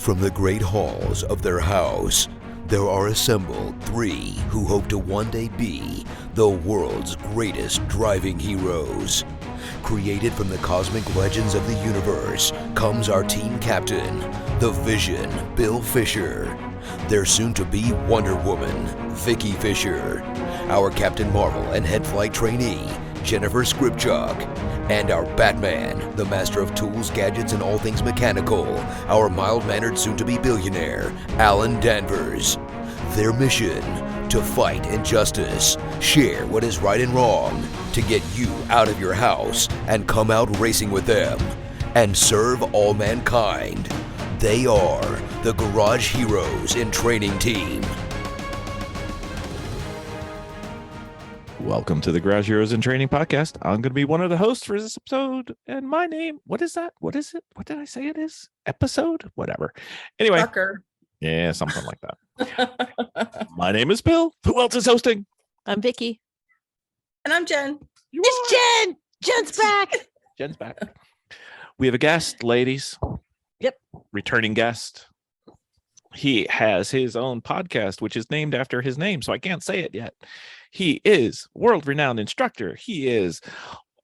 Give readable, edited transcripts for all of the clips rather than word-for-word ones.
From the great halls of their house, there are assembled three who hope to one day be the world's greatest driving heroes. Created from the cosmic legends of the universe comes our team captain, the Vision, Bill Fisher. Their soon-to-be Wonder Woman, Vicky Fisher. Our Captain Marvel and head flight trainee, Jennifer Skripchuk. And our Batman, the master of tools, gadgets, and all things mechanical, our mild-mannered soon-to-be billionaire, Alan Danvers. Their mission, to fight injustice, share what is right and wrong, to get you out of your house and come out racing with them, and serve all mankind. They are the Garage Heroes in Training Team. Welcome to the Garage Heroes in Training Podcast. I'm going to be one of the hosts for this episode, and my name, what is that? What is it? What did I say it is? Episode? Whatever. Anyway. Tucker. Yeah, something like that. My name is Bill. Who else is hosting? I'm Vicky. And I'm Jen. It's Jen. Jen's back. Jen's back. We have a guest, ladies. Yep. Returning guest. He has his own podcast, which is named after his name, so I can't say it yet. He is world-renowned instructor. He is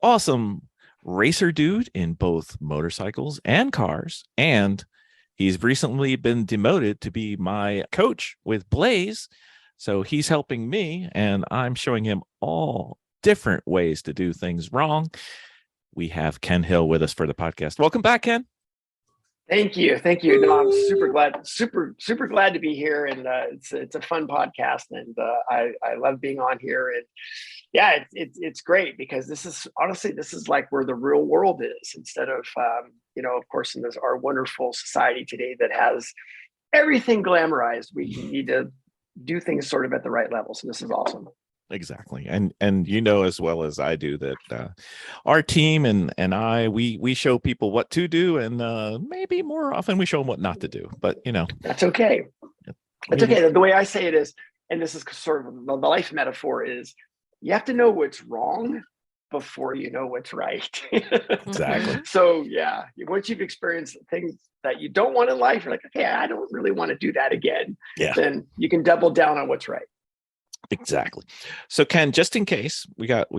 awesome racer dude in both motorcycles and cars. And he's recently been demoted to be my coach with Blaze. So he's helping me, and I'm showing him all different ways to do things wrong. We have Ken Hill with us for the podcast. Welcome back, Ken. Thank you. No, I'm super glad to be here, and it's a fun podcast, and I love being on here, and yeah, it's great because this is like where the real world is instead of of course in our wonderful society today that has everything glamorized. We need to do things sort of at the right level, so this is awesome. Exactly. And you know as well as I do that our team and I we show people what to do, and maybe more often we show them what not to do, but that's okay. It's okay. The way I say it is, and this is sort of the life metaphor, is you have to know what's wrong before you know what's right. Exactly. So yeah, once you've experienced things that you don't want in life, you're like, okay, I don't really want to do that again. Yeah. Then you can double down on what's right. Exactly. So Ken, just in case we got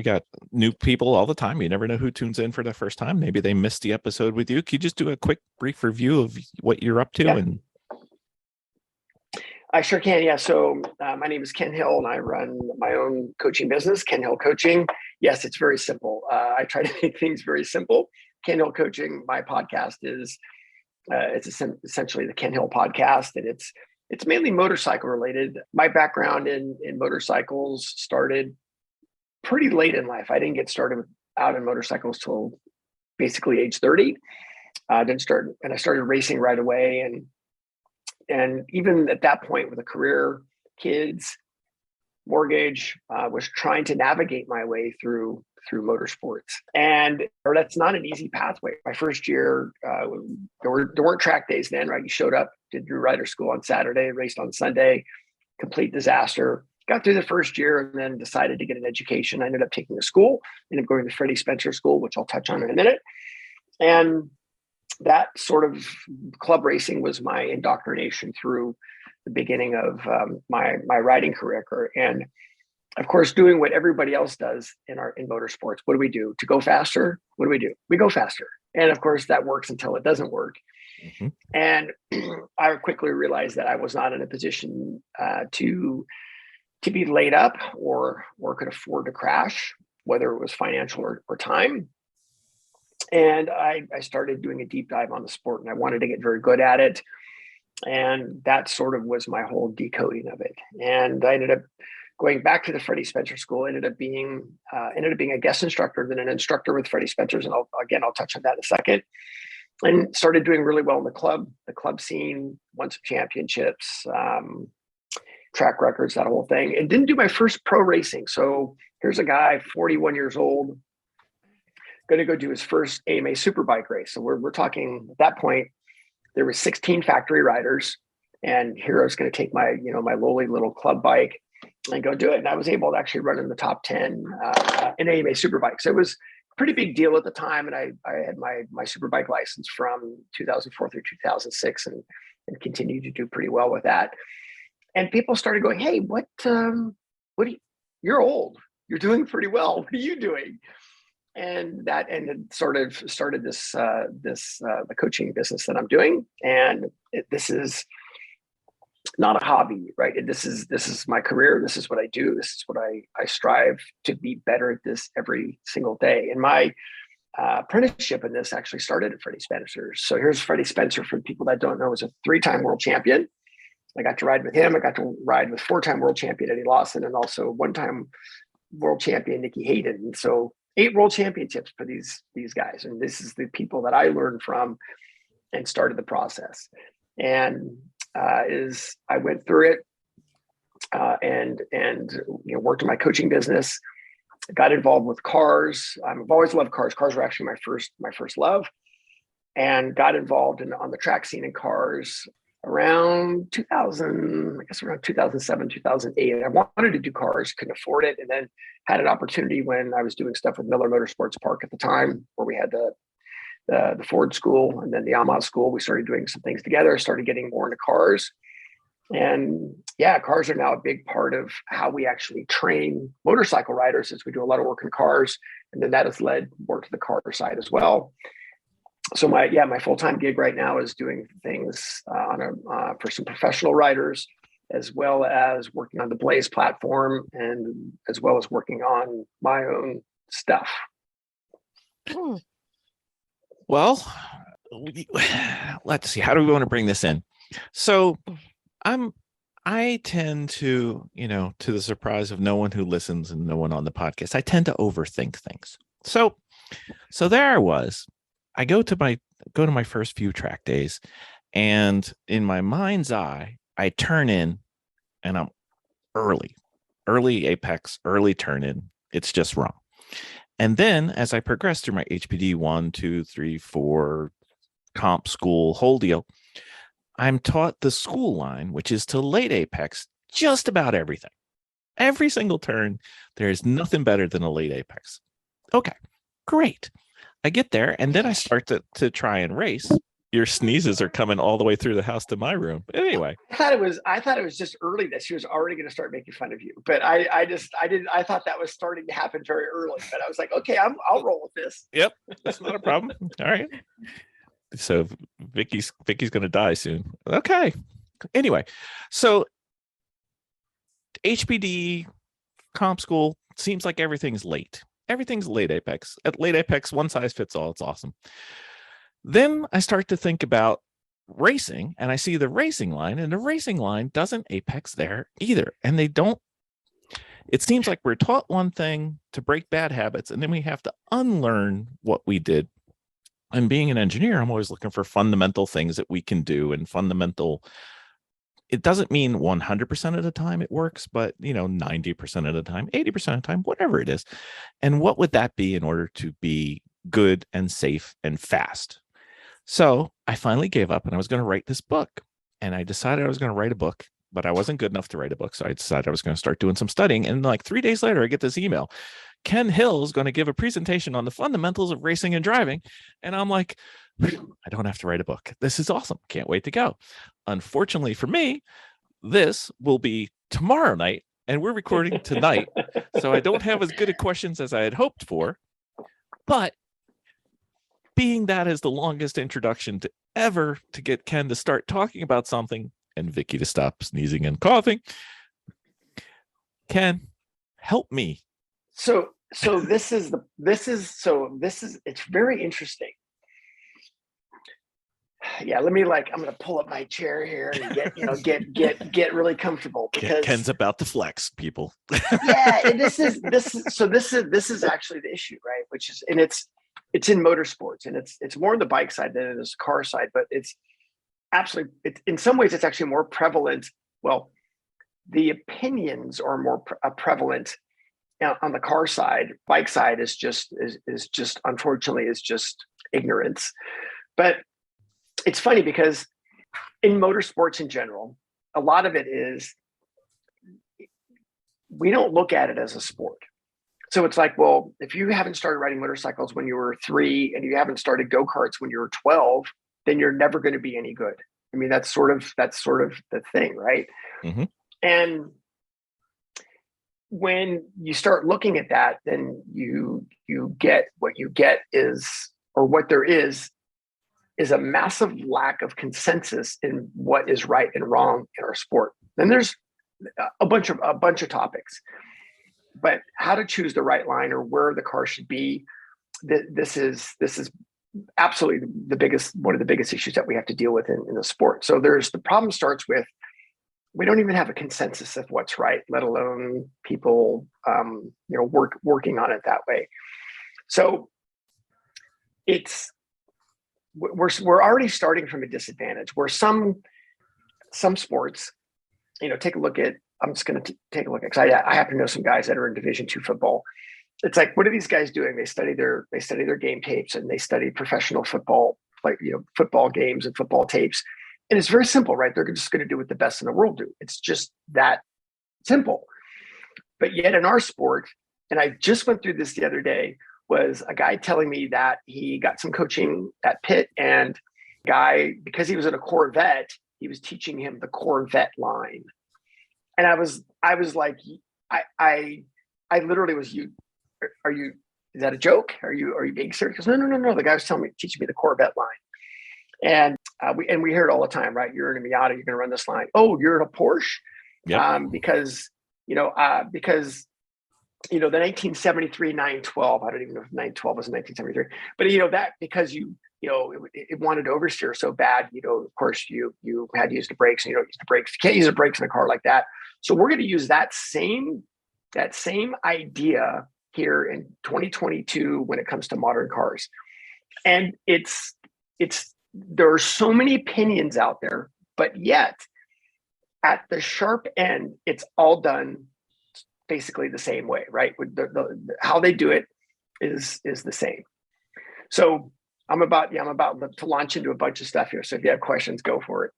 new people all the time, you never know who tunes in for the first time. Maybe they missed the episode with you. Can you just do a quick brief review of what you're up to? Yeah. And I sure can. Yeah. So my name is Ken Hill, and I run my own coaching business, Ken Hill Coaching. Yes, it's very simple. I try to make things very simple. Ken Hill Coaching, my podcast is it's essentially the Ken Hill podcast, and it's mainly motorcycle related. My background in motorcycles started pretty late in life. I didn't get started out in motorcycles till basically age 30. I started racing right away, and even at that point with a career, kids, mortgage, was trying to navigate my way through motorsports, and that's not an easy pathway. My first year, there weren't track days then, right? You showed up, did your rider school on Saturday, raced on Sunday, complete disaster. Got through the first year and then decided to get an education. I ended up taking a school, ended up going to Freddie Spencer School, which I'll touch on in a minute. And that sort of club racing was my indoctrination through the beginning of my riding career. And of course, doing what everybody else does in motorsports. What do we do to go faster? What do? We go faster. And of course, that works until it doesn't work. Mm-hmm. And I quickly realized that I was not in a position to be laid up or could afford to crash, whether it was financial or time. And I started doing a deep dive on the sport, and I wanted to get very good at it. And that sort of was my whole decoding of it. And I ended up going back to the Freddie Spencer School, ended up being a guest instructor, then an instructor with Freddie Spencer's, and I'll touch on that in a second. And started doing really well in the club scene, won some championships, track records, that whole thing, and didn't do my first pro racing. So here's a guy, 41 years old, going to go do his first AMA Superbike race. So we're talking at that point, there were 16 factory riders, and here I was going to take my lowly little club bike and go do it. And I was able to actually run in the top 10 in AMA Superbike. So it was a pretty big deal at the time. And I had my Superbike license from 2004 through 2006. And and continue to do pretty well with that. And people started going, "Hey, what do you're old. You're doing pretty well. What are you doing?" And that ended sort of started the coaching business that I'm doing. And this is not a hobby, right? This is my career. This is what I do. This is what I strive to be better at this every single day. And my apprenticeship in this actually started at Freddie Spencer's. So here's Freddie Spencer, for people that don't know, is a 3-time world champion. I got to ride with him. I got to ride with 4-time world champion Eddie Lawson, and also 1-time world champion Nikki Hayden. And so 8 world championships for these guys. And this is the people that I learned from and started the process. And I went through it and worked in my coaching business. Got involved with cars. I've always loved cars. Cars were actually my first love, and got involved on the track scene in cars around 2000, I guess around 2007, 2008. And I wanted to do cars, couldn't afford it, and then had an opportunity when I was doing stuff with Miller Motorsports Park at the time, where we had the Ford school and then the Yamaha school. We started doing some things together, started getting more into cars. And yeah, cars are now a big part of how we actually train motorcycle riders, as we do a lot of work in cars. And then that has led more to the car side as well. So my full-time gig right now is doing things for some professional riders, as well as working on the Blaze platform, and as well as working on my own stuff. Well, let's see. How do we want to bring this in? So I tend to, to the surprise of no one who listens and no one on the podcast, I tend to overthink things. So there I was. I go to my first few track days, and in my mind's eye, I turn in and I'm early apex, early turn in. It's just wrong. And then as I progress through my HPD 1, 2, 3, 4 comp school, whole deal, I'm taught the school line, which is to late apex just about everything. Every single turn, there is nothing better than a late apex. Okay, great. I get there, and then I start to try and race. Your sneezes are coming all the way through the house to my room. Anyway, I thought it was just early that she was already going to start making fun of you, but I thought that was starting to happen very early. But I was like, okay, I'll roll with this. Yep, that's not a problem. All right. So Vicky's going to die soon. Okay. Anyway, so HPD comp school seems like everything's late. Everything's late apex. At late apex, one size fits all. It's awesome. Then I start to think about racing, and I see the racing line, and the racing line doesn't apex there either. And they don't. It seems like we're taught one thing to break bad habits, and then we have to unlearn what we did. And being an engineer, I'm always looking for fundamental things that we can do, and fundamental. It doesn't mean 100% of the time it works, but 90% of the time, 80% of the time, whatever it is. And what would that be in order to be good and safe and fast? So I finally gave up, and I was going to write this book. And I decided I was going to write a book, but I wasn't good enough to write a book. So I decided I was going to start doing some studying. And like 3 days later, I get this email. Ken Hill is going to give a presentation on the fundamentals of racing and driving. And I'm like, I don't have to write a book. This is awesome. Can't wait to go. Unfortunately for me, this will be tomorrow night, and we're recording tonight. So I don't have as good a questions as I had hoped for. But being that is the longest introduction to ever to get Ken to start talking about something and Vicky to stop sneezing and coughing, Ken, help me. So it's very interesting. Yeah, I'm going to pull up my chair here and get really comfortable, because Ken's about to flex, people. Yeah, and this is actually the issue, right? Which is, and it's in motorsports, and it's more on the bike side than it is the car side, but it's absolutely, in some ways it's actually more prevalent. Well, the opinions are more prevalent on the car side. Bike side is just unfortunately is just ignorance. But it's funny because in motorsports in general, a lot of it is, we don't look at it as a sport. So it's like, well, if you haven't started riding motorcycles when you were 3 and you haven't started go-karts when you were 12, then you're never going to be any good. I mean, that's sort of the thing, right? Mm-hmm. And when you start looking at that, then you get what you get is, or what there is a massive lack of consensus in what is right and wrong in our sport. And there's a bunch of topics, but how to choose the right line or where the car should be, this is absolutely one of the biggest issues that we have to deal with in the sport. So the problem starts with, we don't even have a consensus of what's right, let alone people, working on it that way. So we're already starting from a disadvantage where some sports, take a look at, I'm just going to take a look at, because I happen to know some guys that are in Division II football. It's like, what are these guys doing? They study their game tapes, and they study professional football, football games and football tapes. And it's very simple, right? They're just going to do what the best in the world do. It's just that simple. But yet in our sport, and I just went through this the other day, was a guy telling me that he got some coaching at Pitt, and guy, because he was in a Corvette, he was teaching him the Corvette line. And I was like, I literally was, is that a joke? Are you being serious? No. The guy was teaching me the Corvette line. And we hear it all the time, right? You're in a Miata, you're going to run this line. Oh, you're in a Porsche? Yep. Because the 1973 912, I don't even know if 912 was in 1973, but that because it wanted to oversteer so bad, of course you had to use the brakes, and you don't use the brakes. You can't use the brakes in a car like that. So we're going to use that same idea here in 2022 when it comes to modern cars. And there are so many opinions out there, but yet at the sharp end, it's all done basically the same way, right? How they do it is the same. So I'm about to launch into a bunch of stuff here. So if you have questions, go for it.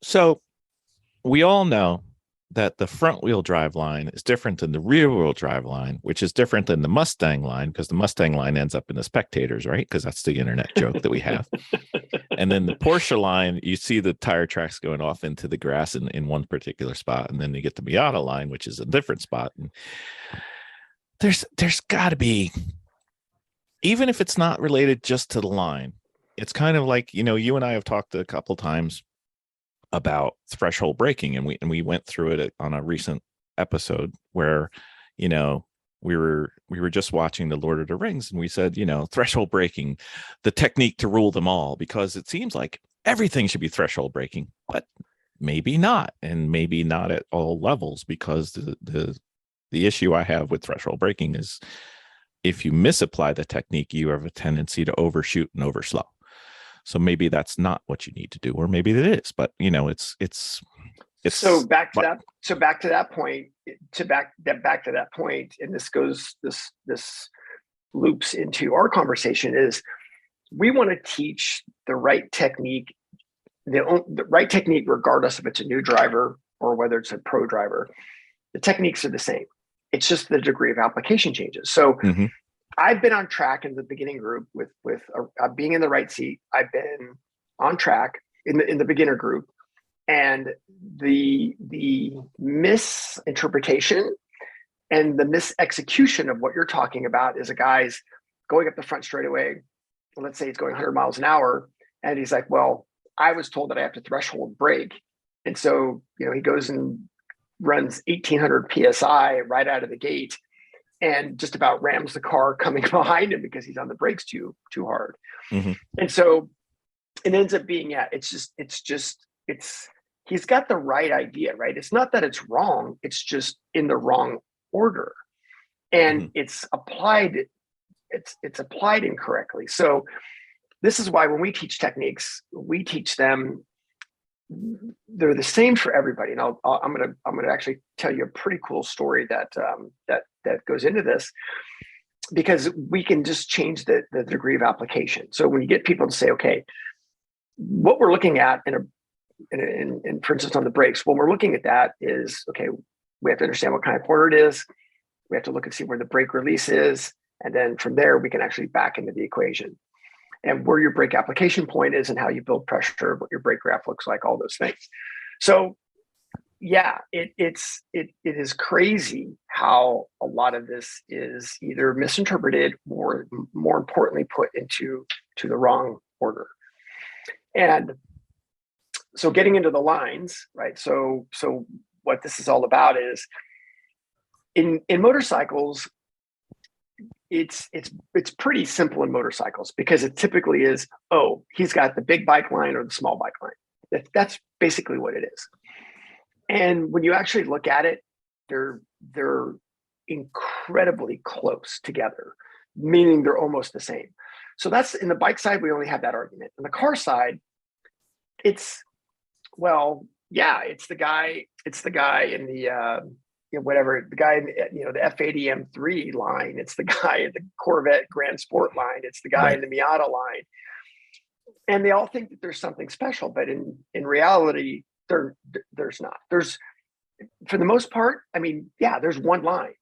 So we all know that the front wheel drive line is different than the rear wheel drive line, which is different than the Mustang line, because the Mustang line ends up in the spectators, right? Because that's the internet joke that we have. And then the Porsche line, you see the tire tracks going off into the grass in one particular spot. And then you get the Miata line, which is a different spot. And there's got to be, even if it's not related just to the line, it's kind of like, you and I have talked a couple times about threshold braking, and we went through it on a recent episode where we were just watching the Lord of the Rings, and we said threshold braking, the technique to rule them all, because it seems like everything should be threshold braking, but maybe not, and maybe not at all levels, because the issue I have with threshold braking is if you misapply the technique, you have a tendency to overshoot and overslow. So maybe that's not what you need to do, or maybe it is. But it's. So back to that. So back to that point. Back to that point, and this loops into our conversation. Is we want to teach the right technique, the right technique, regardless if it's a new driver or whether it's a pro driver. The techniques are the same. It's just the degree of application changes. So. Mm-hmm. I've been on track in the beginning group with being in the right seat. I've been on track in the beginner group, and the misinterpretation and the misexecution of what you're talking about is a guy's going up the front straightaway. Let's say he's going 100 miles an hour, and he's like, "Well, I was told that I have to threshold brake," and so he goes and runs 1800 psi right out of the gate, and just about rams the car coming behind him because he's on the brakes too hard. Mm-hmm. And so it ends up being, he's got the right idea, right? It's not that it's wrong. It's just in the wrong order. And mm-hmm. it's applied incorrectly. So this is why when we teach techniques, we teach them, they're the same for everybody. And I'm gonna actually tell you a pretty cool story that goes into this, because we can just change the degree of application. So when you get people to say, okay, what we're looking at in for instance on the brakes, what we're looking at that is, okay, we have to understand what kind of corner it is. We have to look and see where the brake release is, and then from there we can actually back into the equation. and where your brake application point is and how you build pressure, what your brake graph looks like, all those things. So yeah, it is crazy how a lot of this is either misinterpreted or more importantly put into the wrong order. And so getting into the lines, right? So what this is all about is in motorcycles, it's pretty simple in motorcycles because it typically is, oh, he's got the big bike line or the small bike line. That's basically what it is. And when you actually look at it, they're incredibly close together, meaning they're almost the same. So that's in the bike side, we only have that argument. On the car side, it's, well, yeah, it's the guy in the whatever, the guy in the, the F80 M3 line, it's the guy in the Corvette Grand Sport line, it's the guy in the Miata line. And they all think that there's something special, but in reality, there's not. There's, for the most part, I mean, yeah, there's one line.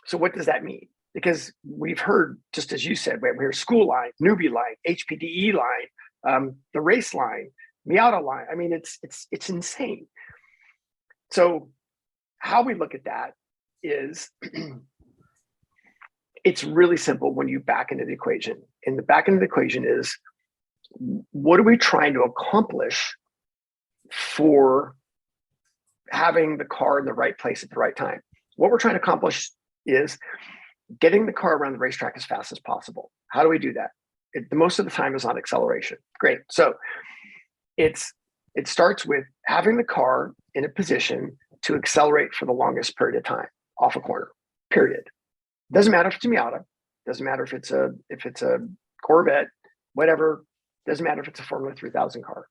So what does that mean? Because we've heard, just as you said, we hear school line, newbie line, HPDE line, the race line, Miata line. I mean, it's insane. So how we look at that is it's really simple when you back into the equation. And the back end of the equation is, what are we trying to accomplish for having the car in the right place at the right time? What we're trying to accomplish is getting the car around the racetrack as fast as possible. How do we do that? The most of the time is on acceleration. Great. So it starts with having the car in a position to accelerate for the longest period of time off a corner, period. Doesn't matter if it's a Miata, doesn't matter if it's a Corvette, whatever, doesn't matter if it's a Formula 3000 car.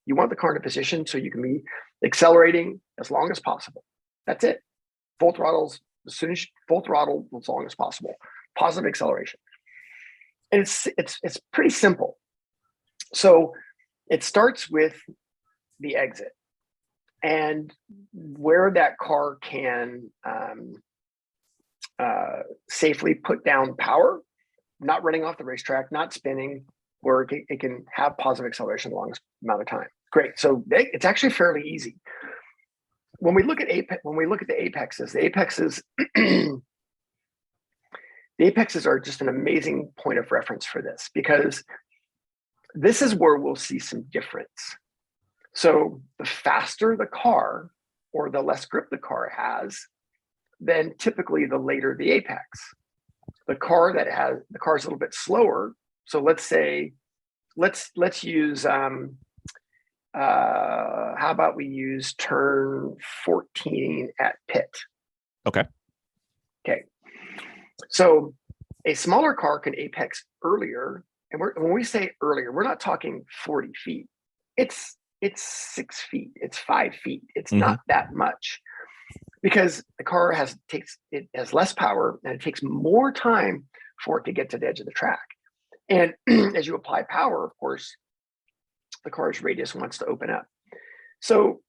You want the car in a position so you can be accelerating as long as possible. That's it. Full throttles, full throttle as long as possible. Positive acceleration. And it's pretty simple. So it starts with the exit and where that car can safely put down power, not running off the racetrack, not spinning, where it can have positive acceleration the longest amount of time. Great. So it's actually fairly easy. When we look at the apexes, the apexes are just an amazing point of reference for this, because this is where we'll see some difference. So the faster the car or the less grip the car has, then typically the later the apex. The car is a little bit slower. So let's use how about we use turn 14 at pit. Okay. So a smaller car can apex earlier, and when we say earlier, we're not talking 40 feet. It's 6 feet. It's 5 feet. It's not that much, because the car has less power and it takes more time for it to get to the edge of the track. And as you apply power, of course, the car's radius wants to open up. So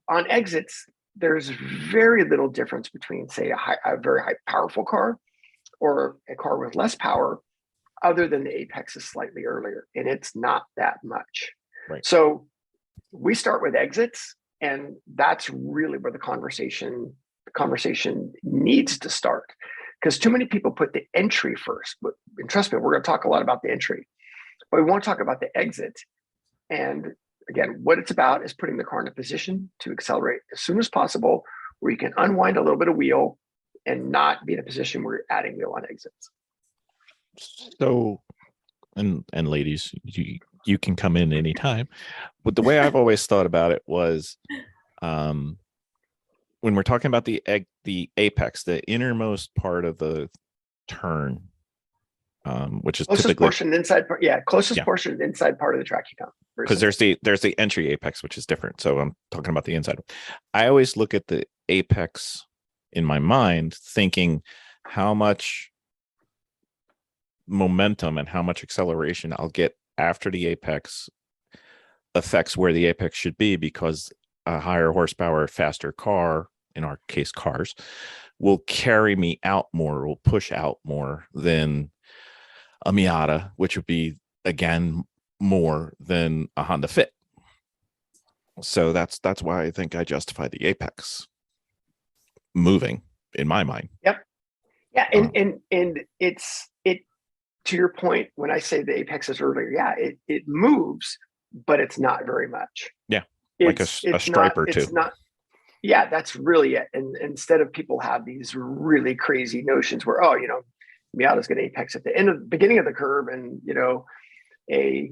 on exits, there's very little difference between, say, a very high powerful car or a car with less power, other than the apex is slightly earlier, and it's not that much. Right. So we start with exits, and that's really where the conversation needs to start, because too many people put the entry first. And trust me, we're going to talk a lot about the entry, but we want to talk about the exit. And again, what it's about is putting the car in a position to accelerate as soon as possible, where you can unwind a little bit of wheel and not be in a position where you're adding wheel on exits. So, and ladies, you can come in anytime. But the way I've always thought about it was, when we're talking about the apex, the innermost part of the turn, which is closest typically portion inside part, closest portion inside part of the track you come. Because there's the entry apex, which is different. So I'm talking about the inside. I always look at the apex in my mind, thinking how much momentum and how much acceleration I'll get after the apex affects where the apex should be, because a higher horsepower, faster car, in our case cars, will carry me out more, will push out more than a Miata, which would be again more than a Honda Fit. So that's why I think I justify the Apex moving in my mind. Yep. Yeah, and it's to your point when I say the Apex is earlier. Yeah, it moves, but it's not very much. Yeah, like a stripe or two. It's not. Yeah, that's really it. And instead of people have these really crazy notions where, oh, Miata's going to apex at the beginning of the curve, and a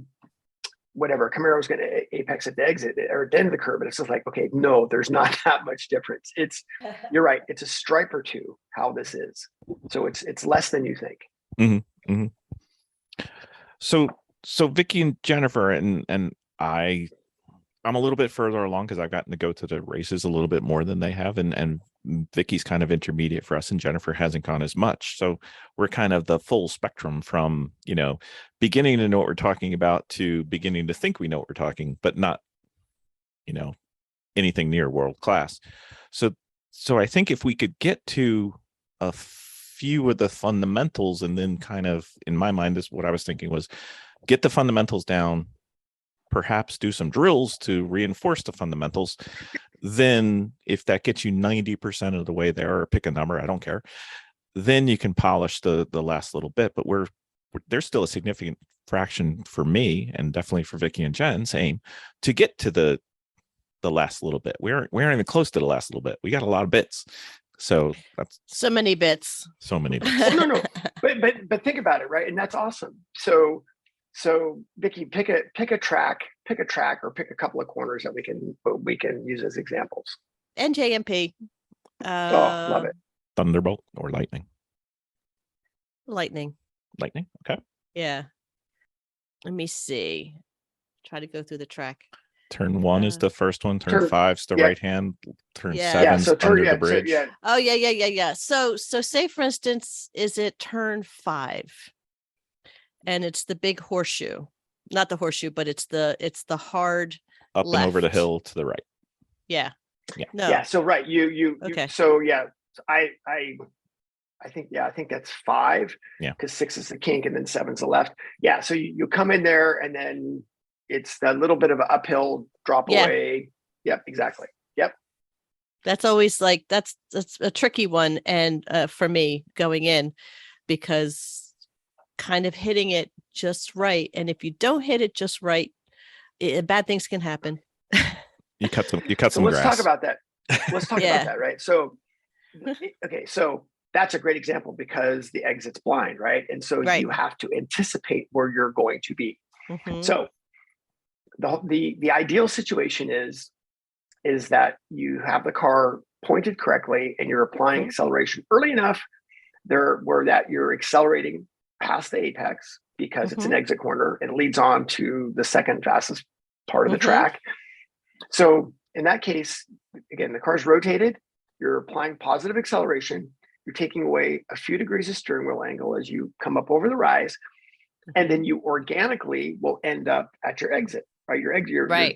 Camaro's going to apex at the exit or at the end of the curve. And it's just like, okay, no, there's not that much difference. You're right. It's a stripe or two how this is. So it's less than you think. Mm-hmm, mm-hmm. So Vicky and Jennifer and I'm a little bit further along because I've gotten to go to the races a little bit more than they have, and Vicky's kind of intermediate for us, and Jennifer hasn't gone as much. So we're kind of the full spectrum from beginning to know what we're talking about to beginning to think we know what we're talking, but not anything near world class. So I think if we could get to a few of the fundamentals, and then kind of in my mind, is what I was thinking was get the fundamentals down, perhaps do some drills to reinforce the fundamentals. Then if that gets you 90% of the way there, or pick a number, I don't care, then you can polish the last little bit. But there's still a significant fraction for me, and definitely for Vicky and Jen, same, to get to the last little bit. We aren't even close to the last little bit. We got a lot of bits. So that's so many bits. So many bits. Oh, no. But think about it, right? And that's awesome. So Vicky, pick a track, or pick a couple of corners that we can use as examples. NJMP. Love it. Thunderbolt or lightning? Lightning. Lightning. Okay. Yeah. Let me see. Try to go through the track. Turn 1 is the first one. Turn 5's the right hand. Turn 7's so under the bridge. Oh yeah. So say for instance, is it turn 5? And it's the big horseshoe, not the horseshoe, but it's the hard up left. And over the hill to the right. Yeah. No. Yeah. So right, you okay. So yeah, I think that's 5. Yeah. Because 6 is the kink and then 7's the left. Yeah. So you come in there and then it's that little bit of an uphill drop away. Yep. Exactly. Yep. That's always like that's a tricky one, and for me going in, because kind of hitting it just right, and if you don't hit it just right, bad things can happen. You cut some let's grass. talk about that. Let's talk about that, right? So okay, so that's a great example because the exit's blind, right? And so you have to anticipate where you're going to be. Mm-hmm. So the ideal situation is that you have the car pointed correctly and you're applying acceleration early enough there where that you're accelerating past the apex because it's an exit corner. It leads on to the second fastest part of the track. So in that case, again, the car's rotated, you're applying positive acceleration, you're taking away a few degrees of steering wheel angle as you come up over the rise, and then you organically will end up at your exit, right? Your exit,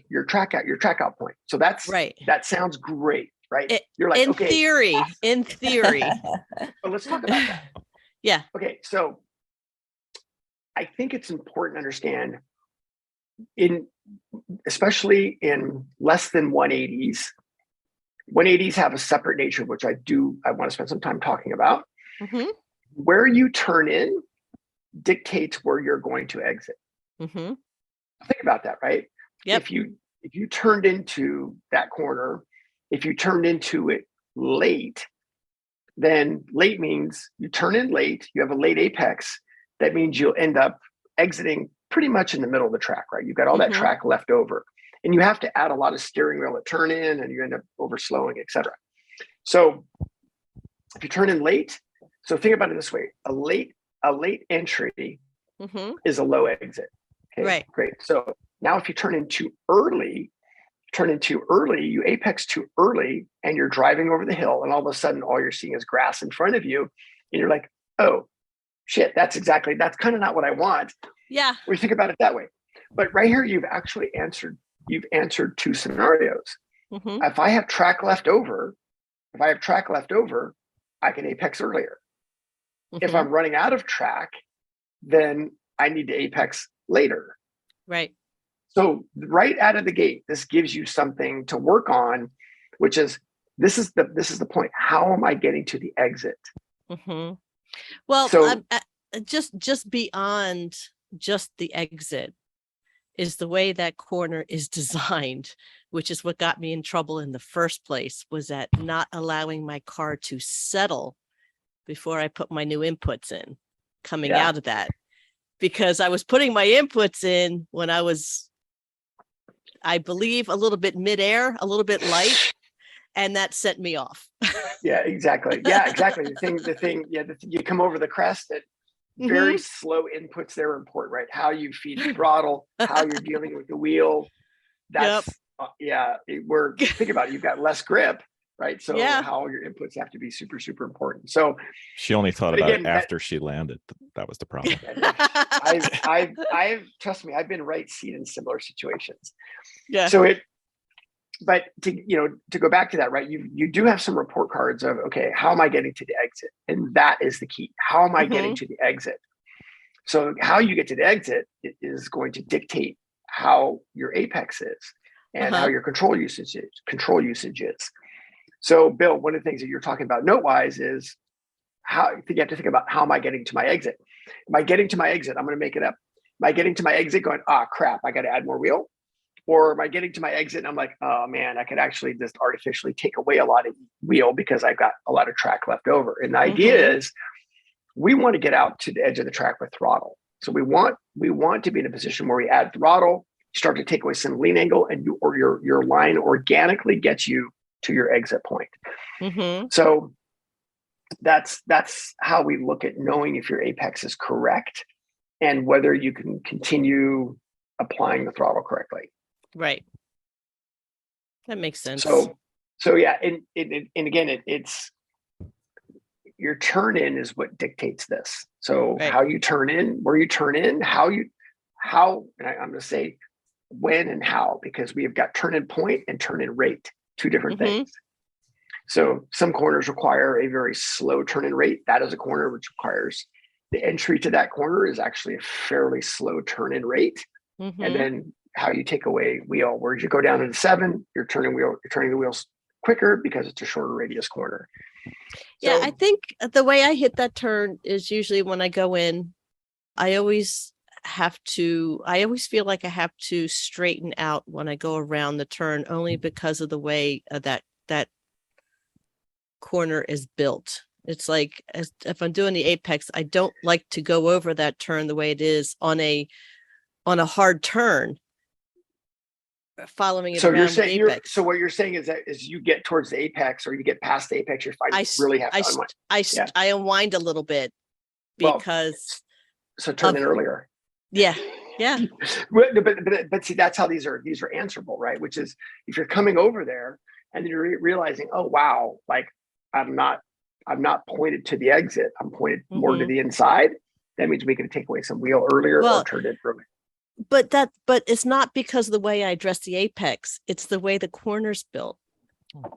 your track out point. So that's that sounds great, right? You're like, in theory. But let's talk about that. Yeah. Okay, so I think it's important to understand especially in less than 180s. 180s have a separate nature, which I want to spend some time talking about. Mm-hmm. Where you turn in dictates where you're going to exit. Mm-hmm. Think about that, right? Yep. If you turned into that corner, if you turned into it late, then late means you turn in late, you have a late apex. That means you'll end up exiting pretty much in the middle of the track, right? You've got all that track left over. And you have to add a lot of steering wheel at turn in and you end up overslowing, et cetera. So if you turn in late, so think about it this way, a late entry is a low exit. Okay, right. Great. So now if you turn in too early, you apex too early and you're driving over the hill and all of a sudden all you're seeing is grass in front of you. And you're like, oh shit, that's kind of not what I want. Yeah. We think about it that way. But right here, you've answered 2 scenarios. Mm-hmm. If I have track left over, I can apex earlier. If I'm running out of track, then I need to apex later. Right. So right out of the gate, this gives you something to work on, which is this is the point. How am I getting to the exit? Mm-hmm. Well, So just beyond just the exit is the way that corner is designed, which is what got me in trouble in the first place, was that not allowing my car to settle before I put my new inputs in coming out of that, because I was putting my inputs in when I was, I believe, a little bit midair, a little bit light, and that set me off. yeah, exactly. The thing, you come over the crest at very slow inputs there are important, right? How you feed the throttle, how you're dealing with the wheel. That's think about it, you've got less grip, right? So how your inputs have to be super, super important. So she only thought about it after she landed. That was the problem. I've trust me, I've been right seat in similar situations. Yeah. So but to go back to that, right? You do have some report cards of, okay, how am I getting to the exit? And that is the key. How am I getting to the exit? So how you get to the exit is going to dictate how your apex is and how your control usage is. So Bill, one of the things that you're talking about note-wise is how you have to think about, how am I getting to my exit? Am I getting to my exit? I'm going to make it up. Am I getting to my exit going, crap, I got to add more wheel? Or am I getting to my exit and I'm like, oh man, I could actually just artificially take away a lot of wheel because I've got a lot of track left over. And the idea is we want to get out to the edge of the track with throttle. So we want to be in a position where we add throttle, start to take away some lean angle, and your line organically gets you to your exit point. So that's how we look at knowing if your apex is correct and whether you can continue applying the throttle correctly. Right. That makes sense. So yeah, and again, it's your turn in is what dictates this. So how you turn in, where you turn in, how, and I'm going to say when and how, because we have got turn in point and turn in rate, two different things. So some corners require a very slow turn in rate. That is a corner which requires the entry to that corner is actually a fairly slow turn in rate. And then how you take away wheel, where you go down into 7, you're turning the wheels quicker because it's a shorter radius corner. Yeah, I think the way I hit that turn is usually when I go in, I always feel like I have to straighten out when I go around the turn, only because of the way that corner is built. It's like, if I'm doing the apex, I don't like to go over that turn the way it is on a hard turn, following it so around you're saying the apex. so what you're saying is that as you get towards the apex or you get past the apex, you're finding you really have to unwind. I unwind a little bit because so turn in earlier. Yeah. But see, that's how these are answerable, right? Which is if you're coming over there and you're realizing, oh wow, like I'm not pointed to the exit, I'm pointed more to the inside. That means we can take away some wheel earlier or turn it earlier. But it's not because of the way I address the apex. It's the way the corner's built.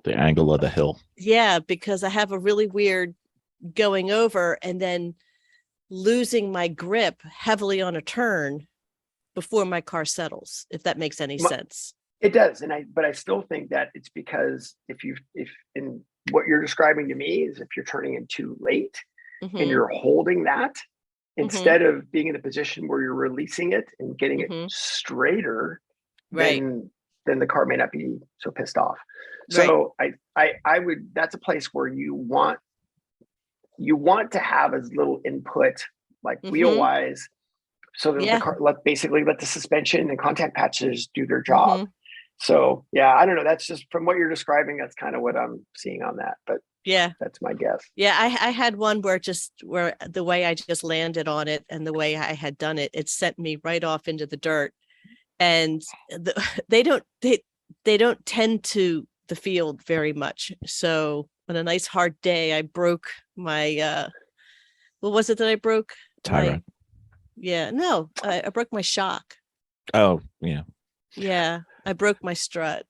The angle of the hill. Yeah, because I have a really weird going over and then losing my grip heavily on a turn before my car settles, if that makes any sense. It does. But I still think that it's because if in what you're describing to me is if you're turning in too late and you're holding that, instead of being in a position where you're releasing it and getting it straighter, then the car may not be so pissed off. So I would, that's a place where you want to have as little input, like wheel wise, so that the car let the suspension and contact patches do their job. So yeah, I don't know. That's just from what you're describing. That's kind of what I'm seeing on that, but yeah, that's my guess. Yeah. I had one where the way I just landed on it and the way I had done it, it sent me right off into the dirt, and they don't tend to the field very much. So on a nice hard day, I broke my, what was it that I broke? Tie rod. Yeah, no, I broke my shock. Oh, yeah. Yeah, I broke my strut.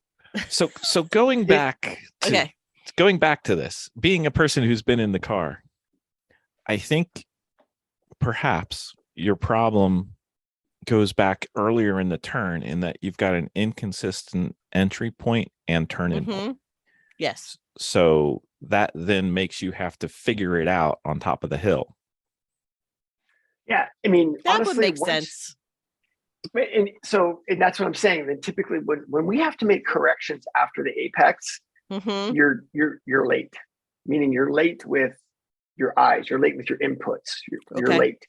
So going back to this, being a person who's been in the car, I think perhaps your problem goes back earlier in the turn in that you've got an inconsistent entry point and turn in point. Mm-hmm. Yes. So that then makes you have to figure it out on top of the hill. Yeah, I mean, That honestly, would make once- sense. And that's what I'm saying. Then typically, when we have to make corrections after the apex, Mm-hmm. you're late. Meaning you're late with your eyes. You're late with your inputs. You're Okay. late.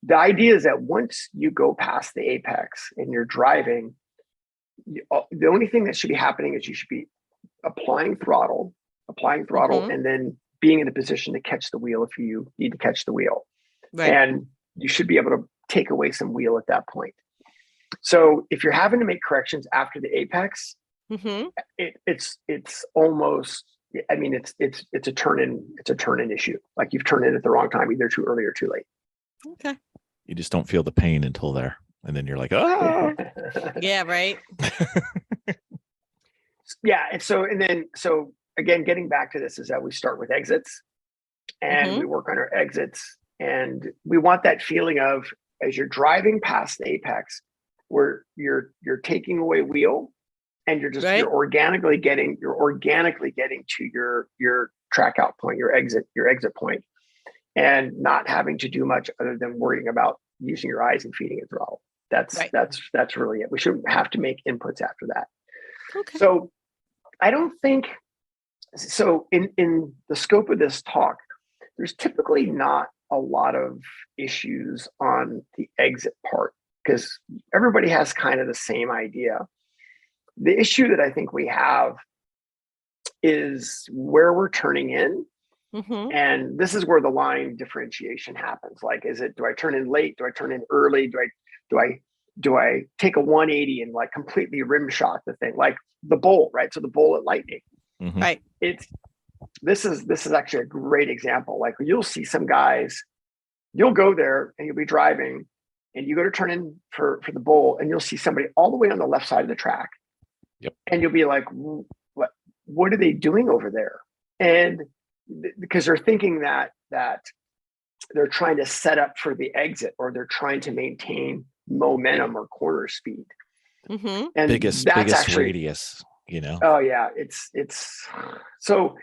The idea is that once you go past the apex and you're driving, the only thing that should be happening is you should be applying throttle, Mhm. and then being in a position to catch the wheel if you need to catch the wheel. Right. And you should be able to take away some wheel at that point. So if you're having to make corrections after the apex, Mm-hmm. it's almost, I mean, it's a turn in issue. Like you've turned in at the wrong time, either too early or too late. Okay. You just don't feel the pain until there. And then you're like, oh, Yeah. Right. Yeah. And so again, getting back to this is that we start with exits and Mhm. we work on our exits, and we want that feeling of, as you're driving past the apex, where you're taking away wheel and Right. you're organically getting to your track out point, your exit point, and not having to do much other than worrying about using your eyes and feeding it throttle. Right. That's really it. We shouldn't have to make inputs after that. Okay. So I don't think so. In the scope of this talk, there's typically not a lot of issues on the exit part because everybody has kind of the same idea. The issue that I think we have is where we're turning in. Mm-hmm. And this is where the line differentiation happens. Like, do I turn in late? Do I turn in early? Do I take a 180 and like completely rim shot the thing? Like the bowl, right? So the bowl at Lightning. mhm. Right. This is actually a great example. Like you'll see some guys, you'll go there and you'll be driving and you go to turn in for the bowl and you'll see somebody all the way on the left side of the track. Yep. And you'll be like, what are they doing over there? And because they're thinking that they're trying to set up for the exit, or they're trying to maintain momentum or corner speed. Mm-hmm. And biggest actually, radius, you know. oh yeah, it's so.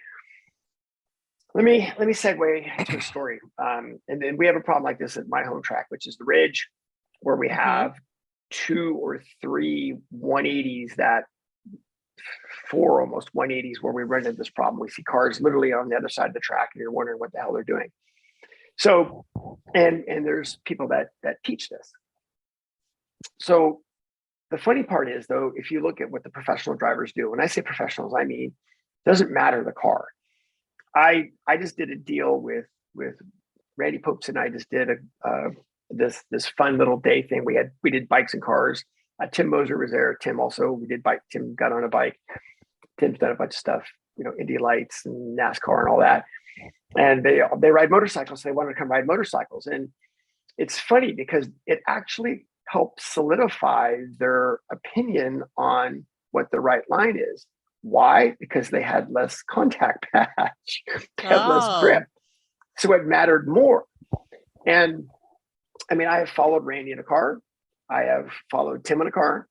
Let me segue into a story. And then we have a problem like this at my home track, which is the Ridge, where we have 2 or 3 180s, that 4 almost 180s, where we run into this problem. We see cars literally on the other side of the track, and you're wondering what the hell they're doing. So, and there's people that teach this. So the funny part is, though, if you look at what the professional drivers do, when I say professionals, I mean, doesn't matter the car. I just did a deal with Randy Popes, and I just did this fun little day thing. We did bikes and cars. Tim Moser was there. Tim got on a bike. Tim's done a bunch of stuff, Indy Lights and NASCAR and all that. And they ride motorcycles. So they wanted to come ride motorcycles. And it's funny because it actually helped solidify their opinion on what the right line is. Why? Because they had less contact patch, they had less grip. So it mattered more. And I mean, I have followed Randy in a car. I have followed Tim in a car.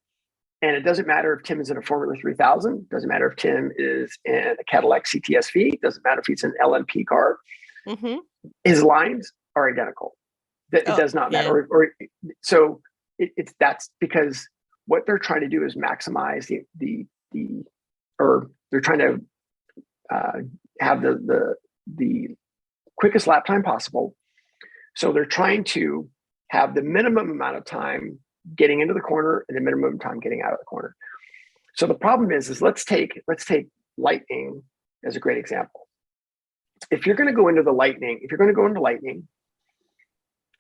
And it doesn't matter if Tim is in a Formula 3000. Doesn't matter if Tim is in a Cadillac CTS-V. Doesn't matter if he's in an LMP car. Mm-hmm. His lines are identical. It does not matter. So that's because what they're trying to do is maximize or they're trying to have the quickest lap time possible. So they're trying to have the minimum amount of time getting into the corner and the minimum time getting out of the corner. So the problem is let's take Lightning as a great example. If you're going to go into Lightning,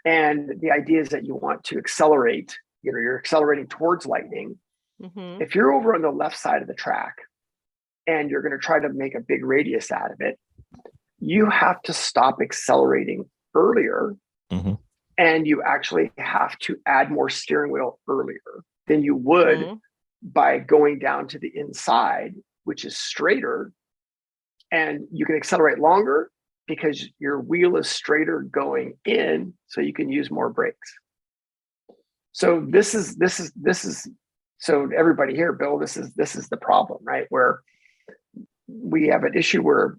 and the idea is that you want to accelerate, you're accelerating towards Lightning. Mm-hmm. If you're over on the left side of the track and you're going to try to make a big radius out of it, you have to stop accelerating earlier. Mm-hmm. And you actually have to add more steering wheel earlier than you would by going down to the inside, which is straighter. And you can accelerate longer because your wheel is straighter going in, so you can use more brakes. So this is so everybody here, Bill, this is the problem, right? Where we have an issue where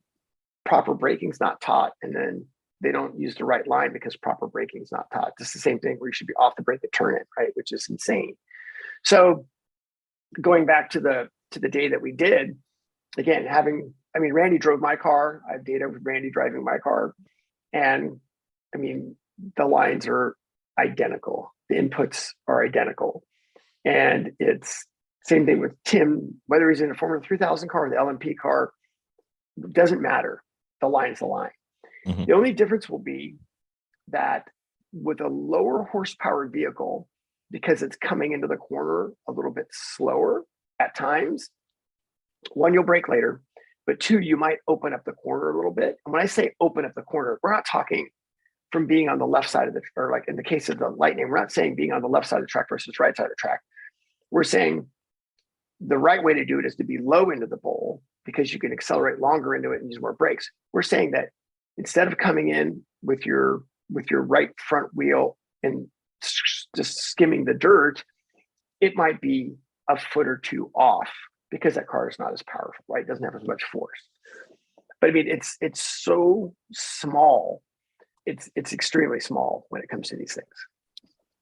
proper braking is not taught, and then they don't use the right line because proper braking is not taught. It's the same thing where you should be off the brake to turn it, right? Which is insane. So going back to the day that we did, again, Randy drove my car. I have data with Randy driving my car. And I mean, the lines are identical. The inputs are identical. And it's same thing with Tim, whether he's in a Formula 3000 car or the LMP car, it doesn't matter. The line's the line. Mhm. The only difference will be that with a lower horsepower vehicle, because it's coming into the corner a little bit slower at times, one, you'll brake later, but two, you might open up the corner a little bit. And when I say open up the corner, we're not talking from being on the left side of the, or like in the case of the Lightning, we're not saying being on the left side of the track versus right side of the track. We're saying the right way to do it is to be low into the bowl because you can accelerate longer into it and use more brakes. We're saying that instead of coming in with your right front wheel and just skimming the dirt, it might be a foot or two off because that car is not as powerful, right? It doesn't have as much force. But I mean, it's so small. It's extremely small when it comes to these things.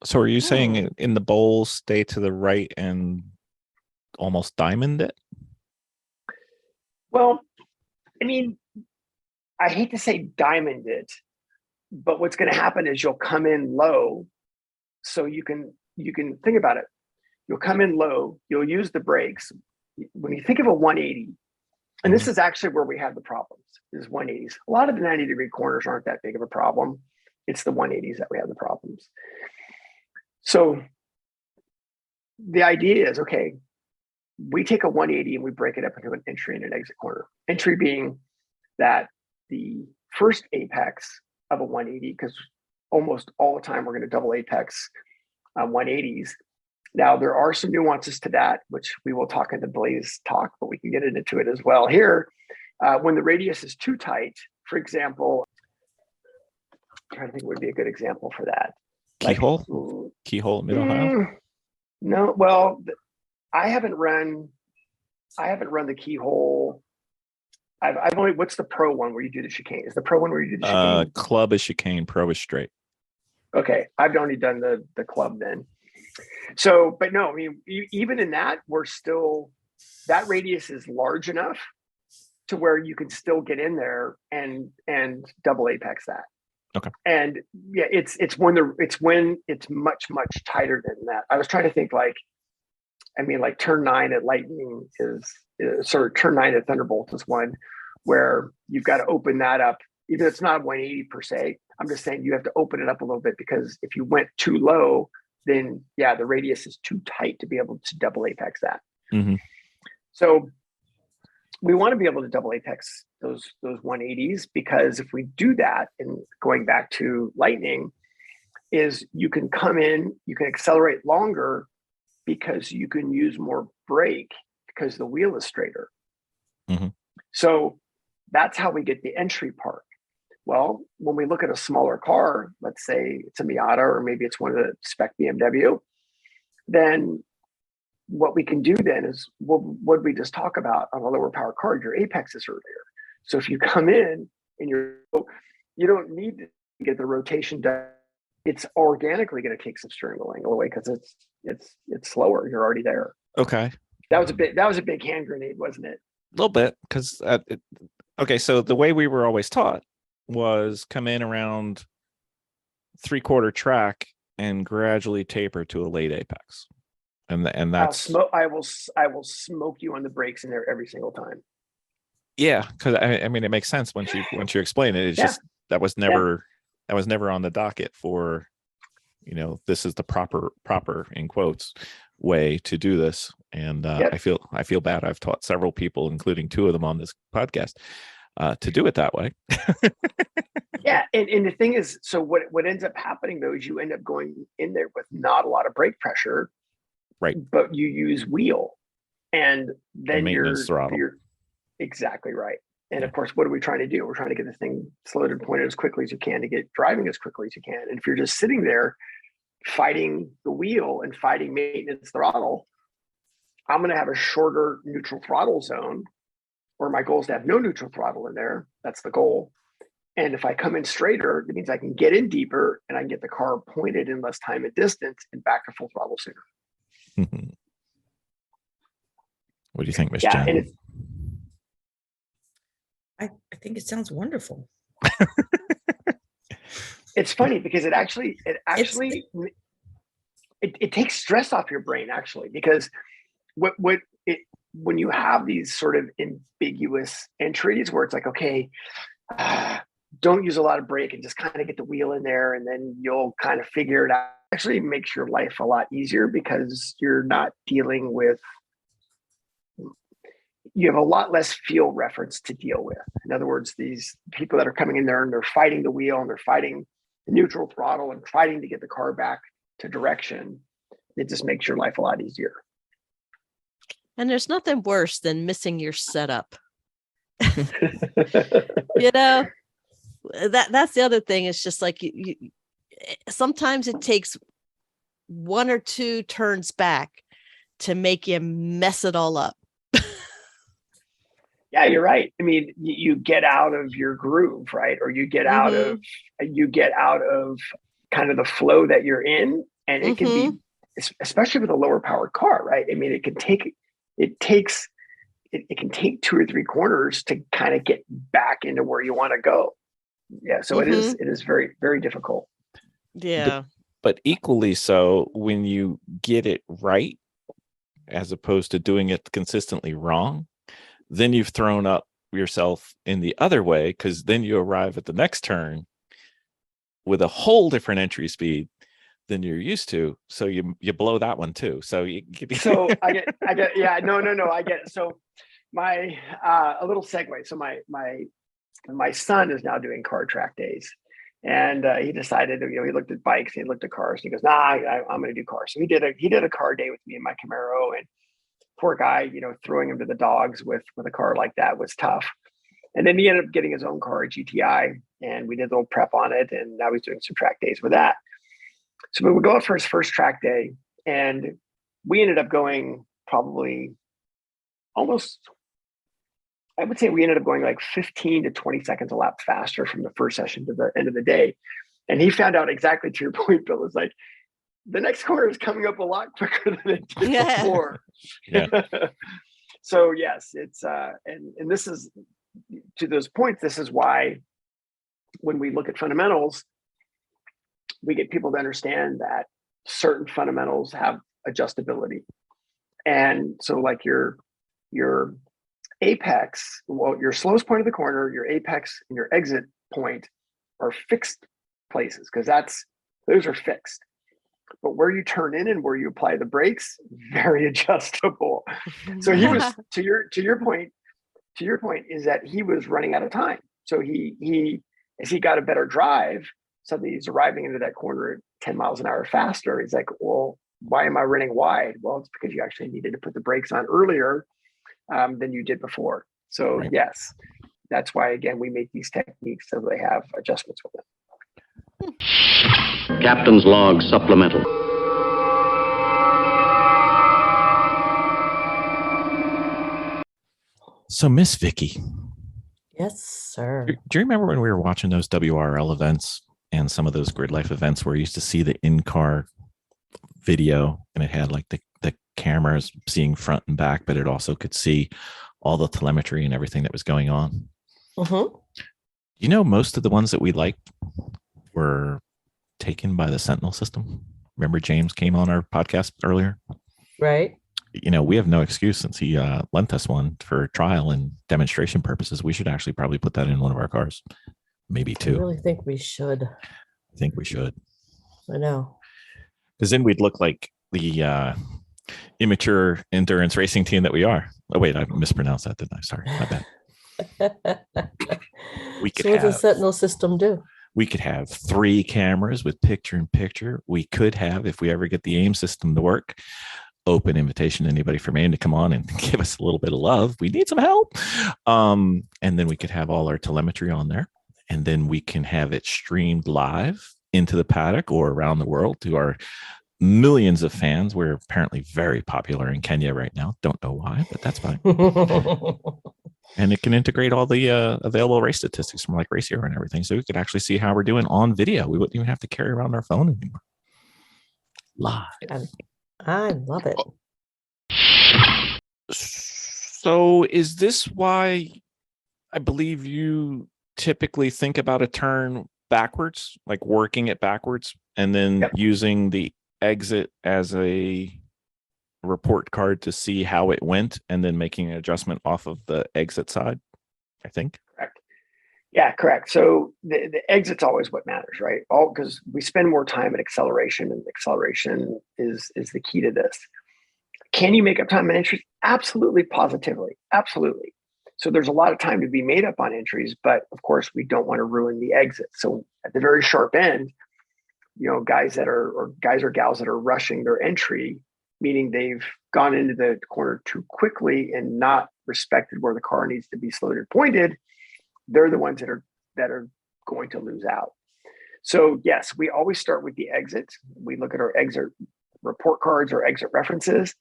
So are you saying in the bowl, stay to the right and almost diamond it? Well, I mean, I hate to say diamond it, but what's going to happen is you'll come in low. So you can think about it. You'll come in low, you'll use the brakes. When you think of a 180, and this is actually where we have the problems, is 180s. A lot of the 90-degree corners aren't that big of a problem. It's the 180s that we have the problems. So the idea is, okay, we take a 180 and we break it up into an entry and an exit corner. Entry being that the first apex of a 180, because almost all the time we're going to double apex on 180s. Now, there are some nuances to that, which we will talk in the Blaze talk, but we can get into it as well here. When the radius is too tight, for example, I'm trying to think what would be a good example for that. Keyhole? Keyhole Mid-Ohio? No, well, I haven't run the keyhole. I've only, what's the pro one where you do the chicane? Is the pro one where you do the chicane? Club is chicane, pro is straight. Okay, I've only done the club then. So, but no, I mean, even in that, we're still, that radius is large enough to where you can still get in there and double apex that. Okay. And yeah, it's when it's much tighter than that. I was trying to think like turn 9 at Lightning turn 9 at Thunderbolt is one where you've got to open that up. Even if it's not 180 per se, I'm just saying you have to open it up a little bit because if you went too low, then yeah, the radius is too tight to be able to double apex that. Mm-hmm. So we want to be able to double apex those 180s because if we do that, and going back to Lightning, is you can come in, you can accelerate longer because you can use more brake because the wheel is straighter. Mm-hmm. So that's how we get the entry part. Well, when we look at a smaller car, let's say it's a Miata or maybe it's one of the spec BMW, then what we can do then is what we just talk about on a lower power car, your apex is earlier. So if you come in and you don't need to get the rotation done, it's organically going to take some steering wheel angle away because it's slower. You're already there. Okay. That was a big hand grenade, wasn't it? A little bit, because okay, so the way we were always taught was come in around 3/4 track and gradually taper to a late apex, and that's I will smoke you on the brakes in there every single time. Yeah, because I mean it makes sense once you explain it. It's just that was never on the docket for, this is the proper in quotes way to do this. And I feel bad. I've taught several people, including 2 of them on this podcast, to do it that way. Yeah, and the thing is, so what ends up happening though is you end up going in there with not a lot of brake pressure, right? But you use wheel, and then maintenance throttle. You're exactly right. And of course, what are we trying to do? We're trying to get the thing slowed and pointed as quickly as you can to get driving as quickly as you can. And if you're just sitting there fighting the wheel and fighting maintenance throttle, I'm going to have a shorter neutral throttle zone, or my goal is to have no neutral throttle in there. That's the goal. And if I come in straighter, it means I can get in deeper and I can get the car pointed in less time and distance and back to full throttle sooner. What do you think, Miss Yeah, Jen? and it's, I think it sounds wonderful. it's funny because it takes stress off your brain, actually, because when you have these sort of ambiguous entries where it's like, okay, don't use a lot of brake and just kind of get the wheel in there and then you'll kind of figure it out. Actually makes your life a lot easier because you're not dealing with, you have a lot less feel reference to deal with. In other words, these people that are coming in there and they're fighting the wheel and they're fighting the neutral throttle and fighting to get the car back to direction, it just makes your life a lot easier. And there's nothing worse than missing your setup. You know, that's the other thing. It's just like you sometimes it takes one or two turns back to make you mess it all up. Yeah, you're right. I mean, you get out of your groove, right? Or you get out of kind of the flow that you're in, and it can be, especially with a lower powered car, right? I mean, it can take 2 or 3 corners to kind of get back into where you want to go. Yeah, so it is very, very difficult. Yeah. But equally so when you get it right, as opposed to doing it consistently wrong, then you've thrown up yourself in the other way, because then you arrive at the next turn with a whole different entry speed than you're used to. So you blow that one too. So I get, yeah, no, I get it. So my, a little segue. So my son is now doing car track days, and he decided, he looked at bikes, he looked at cars, and he goes, nah, I'm going to do cars. So he did a car day with me in my Camaro, and poor guy, throwing him to the dogs with a car like that was tough. And then he ended up getting his own car, a GTI, and we did a little prep on it, and now he's doing some track days with that. So we would go out for his first track day, and we ended up going probably almost, I would say we ended up going like 15 to 20 seconds a lap faster from the first session to the end of the day. And he found out exactly to your point, Bill, is like, the next corner is coming up a lot quicker than it did before. Yeah. So yes, it's and this is, to those points, this is why when we look at fundamentals, we get people to understand that certain fundamentals have adjustability. And so like your apex, well, your slowest point of the corner, your apex and your exit point are fixed places, because those are fixed. But where you turn in and where you apply the brakes, very adjustable. So he was, to your point is that he was running out of time. So he as he got a better drive, suddenly he's arriving into that corner at 10 miles an hour faster. He's like, well, why am I running wide? Well, it's because you actually needed to put the brakes on earlier than you did before. So right. Yes, that's why, again, we make these techniques so they have adjustments with them. Captain's log supplemental. So Miss Vicky, Yes, sir. do you remember when we were watching those WRL events and some of those grid life events where you used to see the in-car video and it had like the cameras seeing front and back, but it also could see all the telemetry and everything that was going on? Most of the ones that we liked were taken by the Sentinel system. Remember James came on our podcast earlier? Right. We have no excuse since he lent us one for trial and demonstration purposes. We should actually probably put that in one of our cars, maybe 2. I really think we should. I think we should. I know. Because then we'd look like the immature endurance racing team that we are. Oh, wait, I mispronounced that, didn't I? Sorry, my bad. We could So what does have- the Sentinel system do? We could have 3 cameras with picture in picture. We could have, if we ever get the AIM system to work, open invitation to anybody from Maine to come on and give us a little bit of love. We need some help. And then we could have all our telemetry on there, and then we can have it streamed live into the paddock or around the world to our millions of fans. We're apparently very popular in Kenya right now. Don't know why, but that's fine. And it can integrate all the available race statistics from like Race Hero and everything. So we could actually see how we're doing on video. We wouldn't even have to carry around our phone anymore. Live. I love it. So is this why I believe you typically think about a turn backwards, like working it backwards and then Yep. using the exit as a report card to see how it went and then making an adjustment off of the exit side, I think? Correct. Yeah, correct. So the exit's always what matters, right? All because we spend more time at acceleration, and acceleration is the key to this. Can you make up time on entries? Absolutely, positively, absolutely. So there's a lot of time to be made up on entries, but of course we don't want to ruin the exit. So at the very sharp end, guys or gals that are rushing their entry, meaning they've gone into the corner too quickly and not respected where the car needs to be slowed and pointed, they're the ones that are going to lose out. So yes, we always start with the exit. We look at our exit report cards or exit references,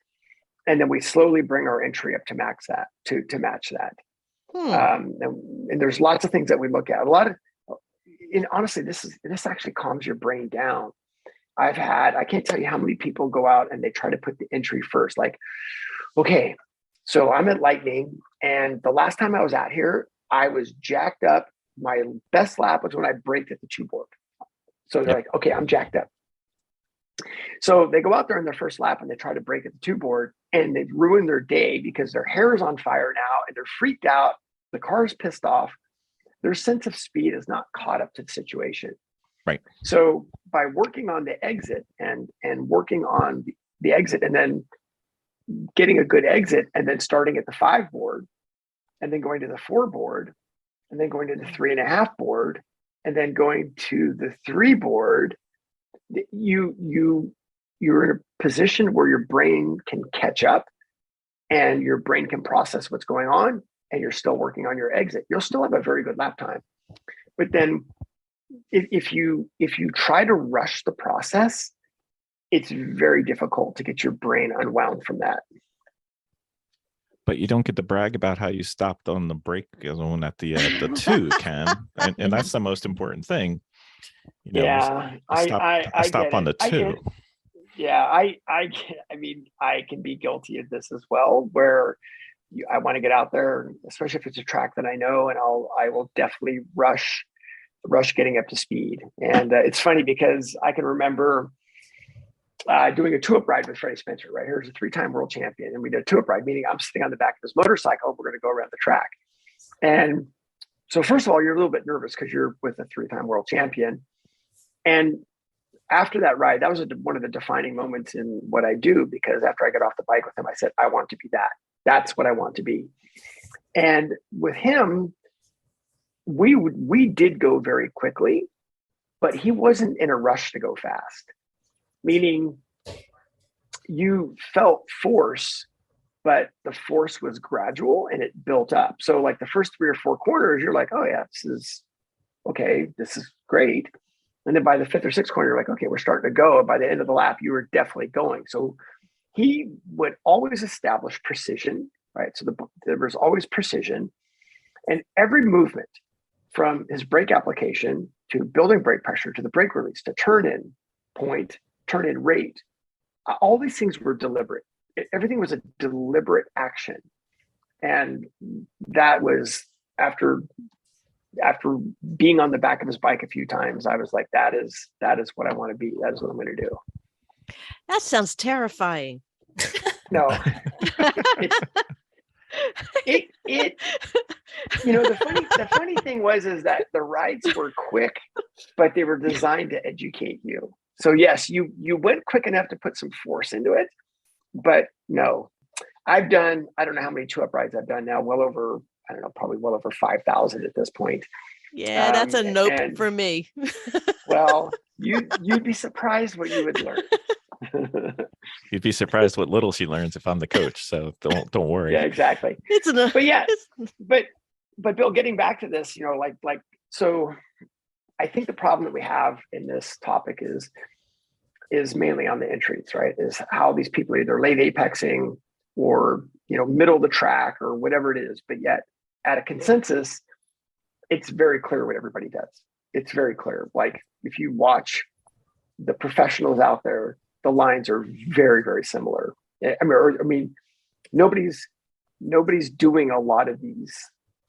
and then we slowly bring our entry up to max that to match that. And there's lots of things that we look at. And honestly, this actually calms your brain down. I can't tell you how many people go out and they try to put the entry first. Like, okay, so I'm at Lightning, and the last time I was out here, I was jacked up. My best lap was when I braked at the 2 board. So they're like, okay, I'm jacked up. So they go out there in their first lap and they try to brake at the 2 board, and they've ruined their day because their hair is on fire now and they're freaked out. The car is pissed off. Their sense of speed is not caught up to the situation. Right. So by working on the exit and working on the exit, and then getting a good exit, and then starting at the 5 board, and then going to the 4 board, and then going to the 3.5 board, and then going to the 3 board, you're in a position where your brain can catch up and your brain can process what's going on, and you're still working on your exit. You'll still have a very good lap time. But then if you try to rush the process, it's very difficult to get your brain unwound from that. But you don't get to brag about how you stopped on the brake zone at the 2, Ken, and that's the most important thing. I stop on the 2. I can be guilty of this as well, where I want to get out there, especially if it's a track that I know, and I will definitely rush getting up to speed. And it's funny because I can remember doing a 2-up ride with Freddie Spencer, right? Here's a 3-time world champion. And we did a 2-up ride, meaning I'm sitting on the back of his motorcycle. We're going to go around the track. And so first of all, you're a little bit nervous because you're with a 3-time world champion. And after that ride, that was one of the defining moments in what I do, because after I got off the bike with him, I said, I want to be that. That's what I want to be. And with him, we did go very quickly, but he wasn't in a rush to go fast. Meaning you felt force, but the force was gradual and it built up. So like the first 3 or 4 corners, you're like, oh yeah, this is okay. This is great. And then by the 5th or 6th corner, you're like, okay, we're starting to go. And by the end of the lap, you were definitely going. So he would always establish precision, right? So there was always precision, and every movement from his brake application to building brake pressure to the brake release to turn in point, turn in rate, all these things were deliberate. Everything was a deliberate action. And that was after being on the back of his bike a few times, I was like, that is what I want to be. That is what I'm going to do. That sounds terrifying. No, the funny thing was that the rides were quick, but they were designed to educate you. So yes, you went quick enough to put some force into it, but no, I don't know how many 2-up rides I've done now, probably well over 5,000 at this point. Yeah, that's a nope for me. Well, you'd be surprised what you would learn. You'd be surprised what little she learns if I'm the coach. So don't worry. Yeah, exactly. It's enough. But yeah, but Bill, getting back to this, so I think the problem that we have in this topic is mainly on the entries, right? Is how these people are either late apexing or, middle of the track or whatever it is. But yet at a consensus, it's very clear what everybody does. It's very clear. Like if you watch the professionals out there, the lines are very, very similar. I mean, nobody's doing a lot of these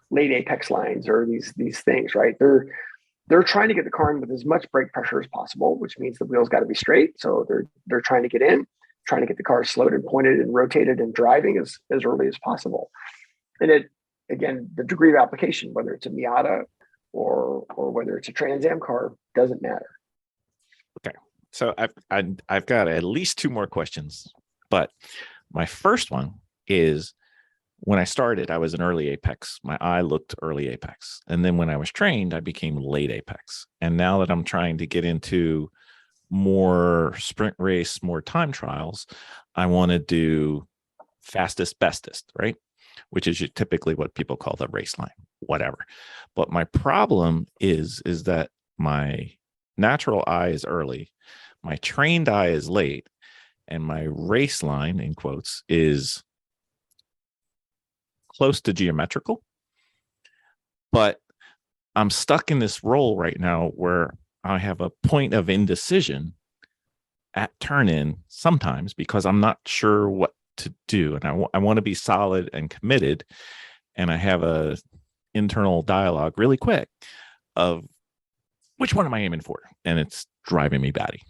late apex lines or these things, right? They're trying to get the car in with as much brake pressure as possible, which means the wheels got to be straight. So they're trying to get in, trying to get the car slowed and pointed and rotated and driving as early as possible. And again, the degree of application, whether it's a Miata or whether it's a Trans Am car, doesn't matter. Okay. So I've got at least two more questions, but my first one is, when I started, I was an early apex. My eye looked early apex. And then when I was trained, I became late apex. And now that I'm trying to get into more sprint race, more time trials, I want to do fastest, bestest, right? Which is typically what people call the race line, whatever. But my problem is that my natural eye is early, my trained eye is late, and my race line, in quotes, is close to geometrical. But I'm stuck in this role right now where I have a point of indecision at turn in sometimes because I'm not sure what to do. And I want to be solid and committed. And I have a internal dialogue really quick of which one am I aiming for? And it's driving me batty.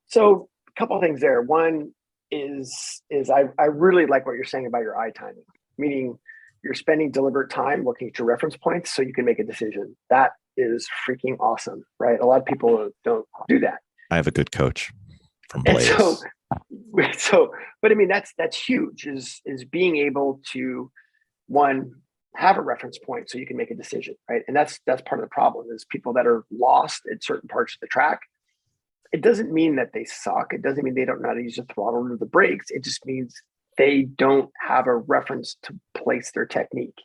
So a couple of things there. One is I really like what you're saying about your eye timing, meaning you're spending deliberate time looking at your reference points so you can make a decision. That is freaking awesome, right? A lot of people don't do that. I have a good coach from Blaze. And so, but I mean, that's huge is being able to, one, have a reference point so you can make a decision, right? And that's part of the problem is people that are lost at certain parts of the track. It doesn't mean that they suck. It doesn't mean they don't know how to use the throttle or the brakes. It just means they don't have a reference to place their technique.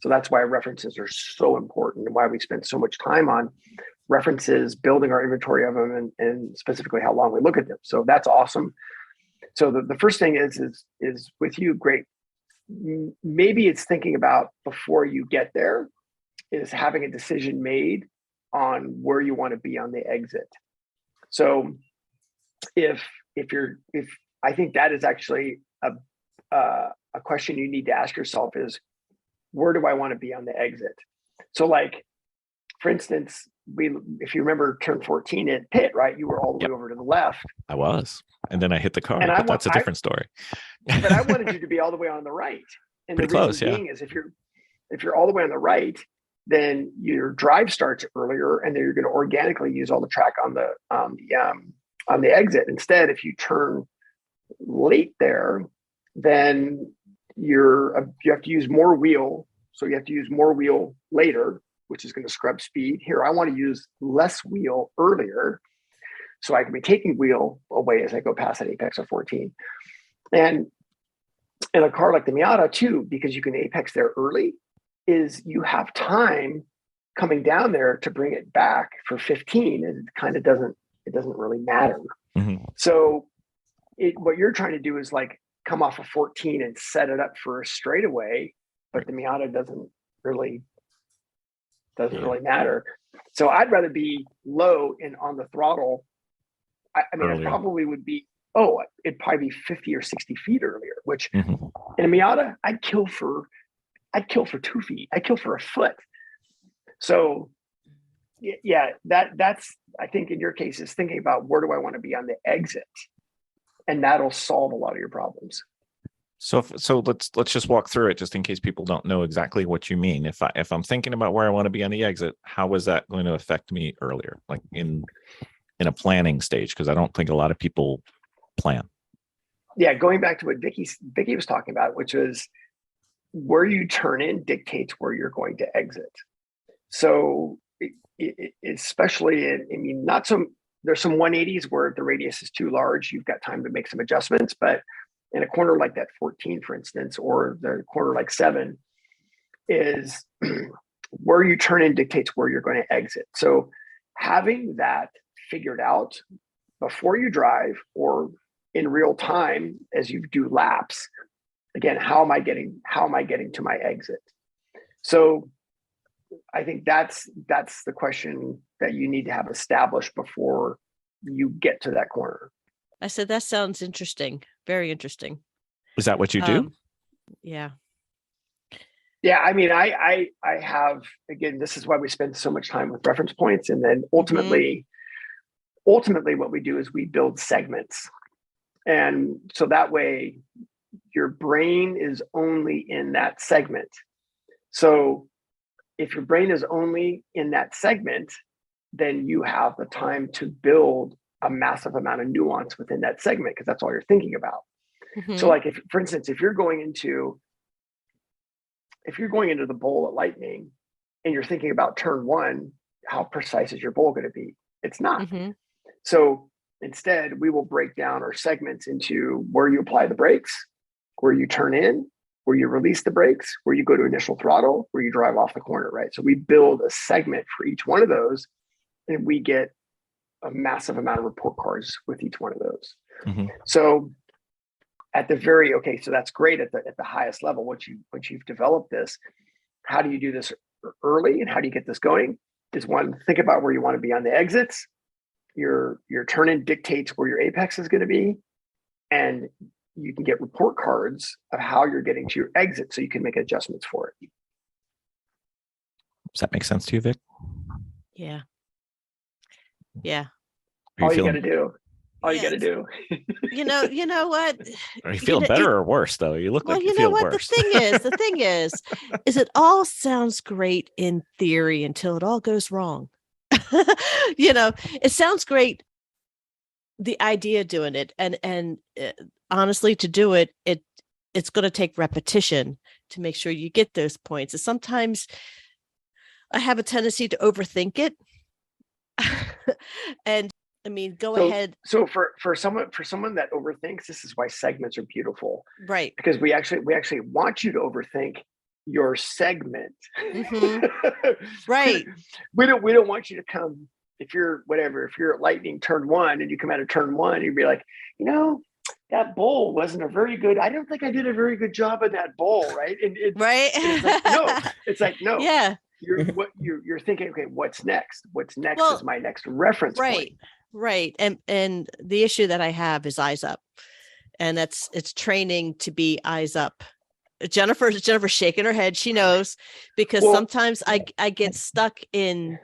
So that's why references are so important and why we spend so much time on references, building our inventory of them, and specifically how long we look at them. So that's awesome. So the first thing is with you, great. Maybe it's thinking about before you get there is having a decision made on where you want to be on the exit. So if I think that is actually a question you need to ask yourself is, where do I want to be on the exit? So like, for instance, if you remember turn 14 at pit, right? You were all the way over to the left. I was. And then I hit the car, and but that's a different story. But I wanted you to be all the way on the right. And Pretty the reason close, yeah. being is if you're all the way on the right, then your drive starts earlier, and then you're going to organically use all the track on the exit. Instead, if you turn late there, then you have to use more wheel. So you have to use more wheel later, which is going to scrub speed. Here, I want to use less wheel earlier, so I can be taking wheel away as I go past that apex of 14. And in a car like the Miata too, because you can apex there early, is you have time coming down there to bring it back for 15. And it kind of doesn't really matter. Mm-hmm. So what you're trying to do is like come off of 14 and set it up for a straightaway, but the Miata doesn't really matter. So I'd rather be low and on the throttle. I mean, Earlier. I probably would be, it'd probably be 50 or 60 feet earlier, which Mm-hmm. in a Miata, I'd kill for 2 feet. I'd kill for a foot. So yeah, that's, I think in your case is thinking about where do I want to be on the exit, and that'll solve a lot of your problems. So let's just walk through it just in case people don't know exactly what you mean. If I'm thinking about where I want to be on the exit, how is that going to affect me earlier, like in a planning stage? Because I don't think a lot of people plan. Yeah, going back to what Vicky was talking about, which was where you turn in dictates where you're going to exit. So especially not so there's some 180s where the radius is too large. You've got time to make some adjustments, but in a corner like that 14, for instance, or the corner like 7 is where you turn in dictates where you're going to exit. So having that figured out before you drive or in real time as you do laps, again, how am I getting to my exit? So I think that's the question that you need to have established before you get to that corner. I said, that sounds interesting. Very interesting. Is that what you do? Yeah. Yeah, I mean, I have, again, this is why we spend so much time with reference points. And then ultimately what we do is we build segments. And so that way your brain is only in that segment. So if your brain is only in that segment, then you have the time to build a massive amount of nuance within that segment, because that's all you're thinking about. So like if, for instance, if you're going into the bowl at Lightning and you're thinking about turn 1, how precise is your bowl going to be? It's not. So instead, we will break down our segments into where you apply the brakes, where you turn in, where you release the brakes, where you go to initial throttle, where you drive off the corner, right? So we build a segment for each one of those, and we get a massive amount of report cards with each one of those. So at the so that's great at the highest level. Once you've developed this, how do you do this early and how do you get this going? Is one, think about where you want to be on the exits. Your turn in dictates where your apex is going to be, and you can get report cards of how you're getting to your exit so you can make adjustments for it. Does that make sense to you, Vic? Yeah. Yeah. All you got to do. You got to do. You know what? Are you feeling better or worse though? You look like you know feel what? worse. The thing is it all sounds great in theory until it all goes wrong. It sounds great, the idea of doing it, and honestly, to do it, it's going to take repetition to make sure you get those points. And sometimes I have a tendency to overthink it. And I mean, go ahead. So for someone that overthinks, this is why segments are beautiful, right? Because we actually want you to overthink your segment. Right. We don't want you to come, if you're at Lightning turn 1 and you come out of turn 1, you'd be like, that bowl wasn't I don't think I did a very good job of that bowl, right? And right. It's like no. Yeah. You're thinking, okay, what's next? What's next is my next reference point. Right. And the issue that I have is eyes up. And it's training to be eyes up. Jennifer's shaking her head. She knows, because sometimes I get stuck in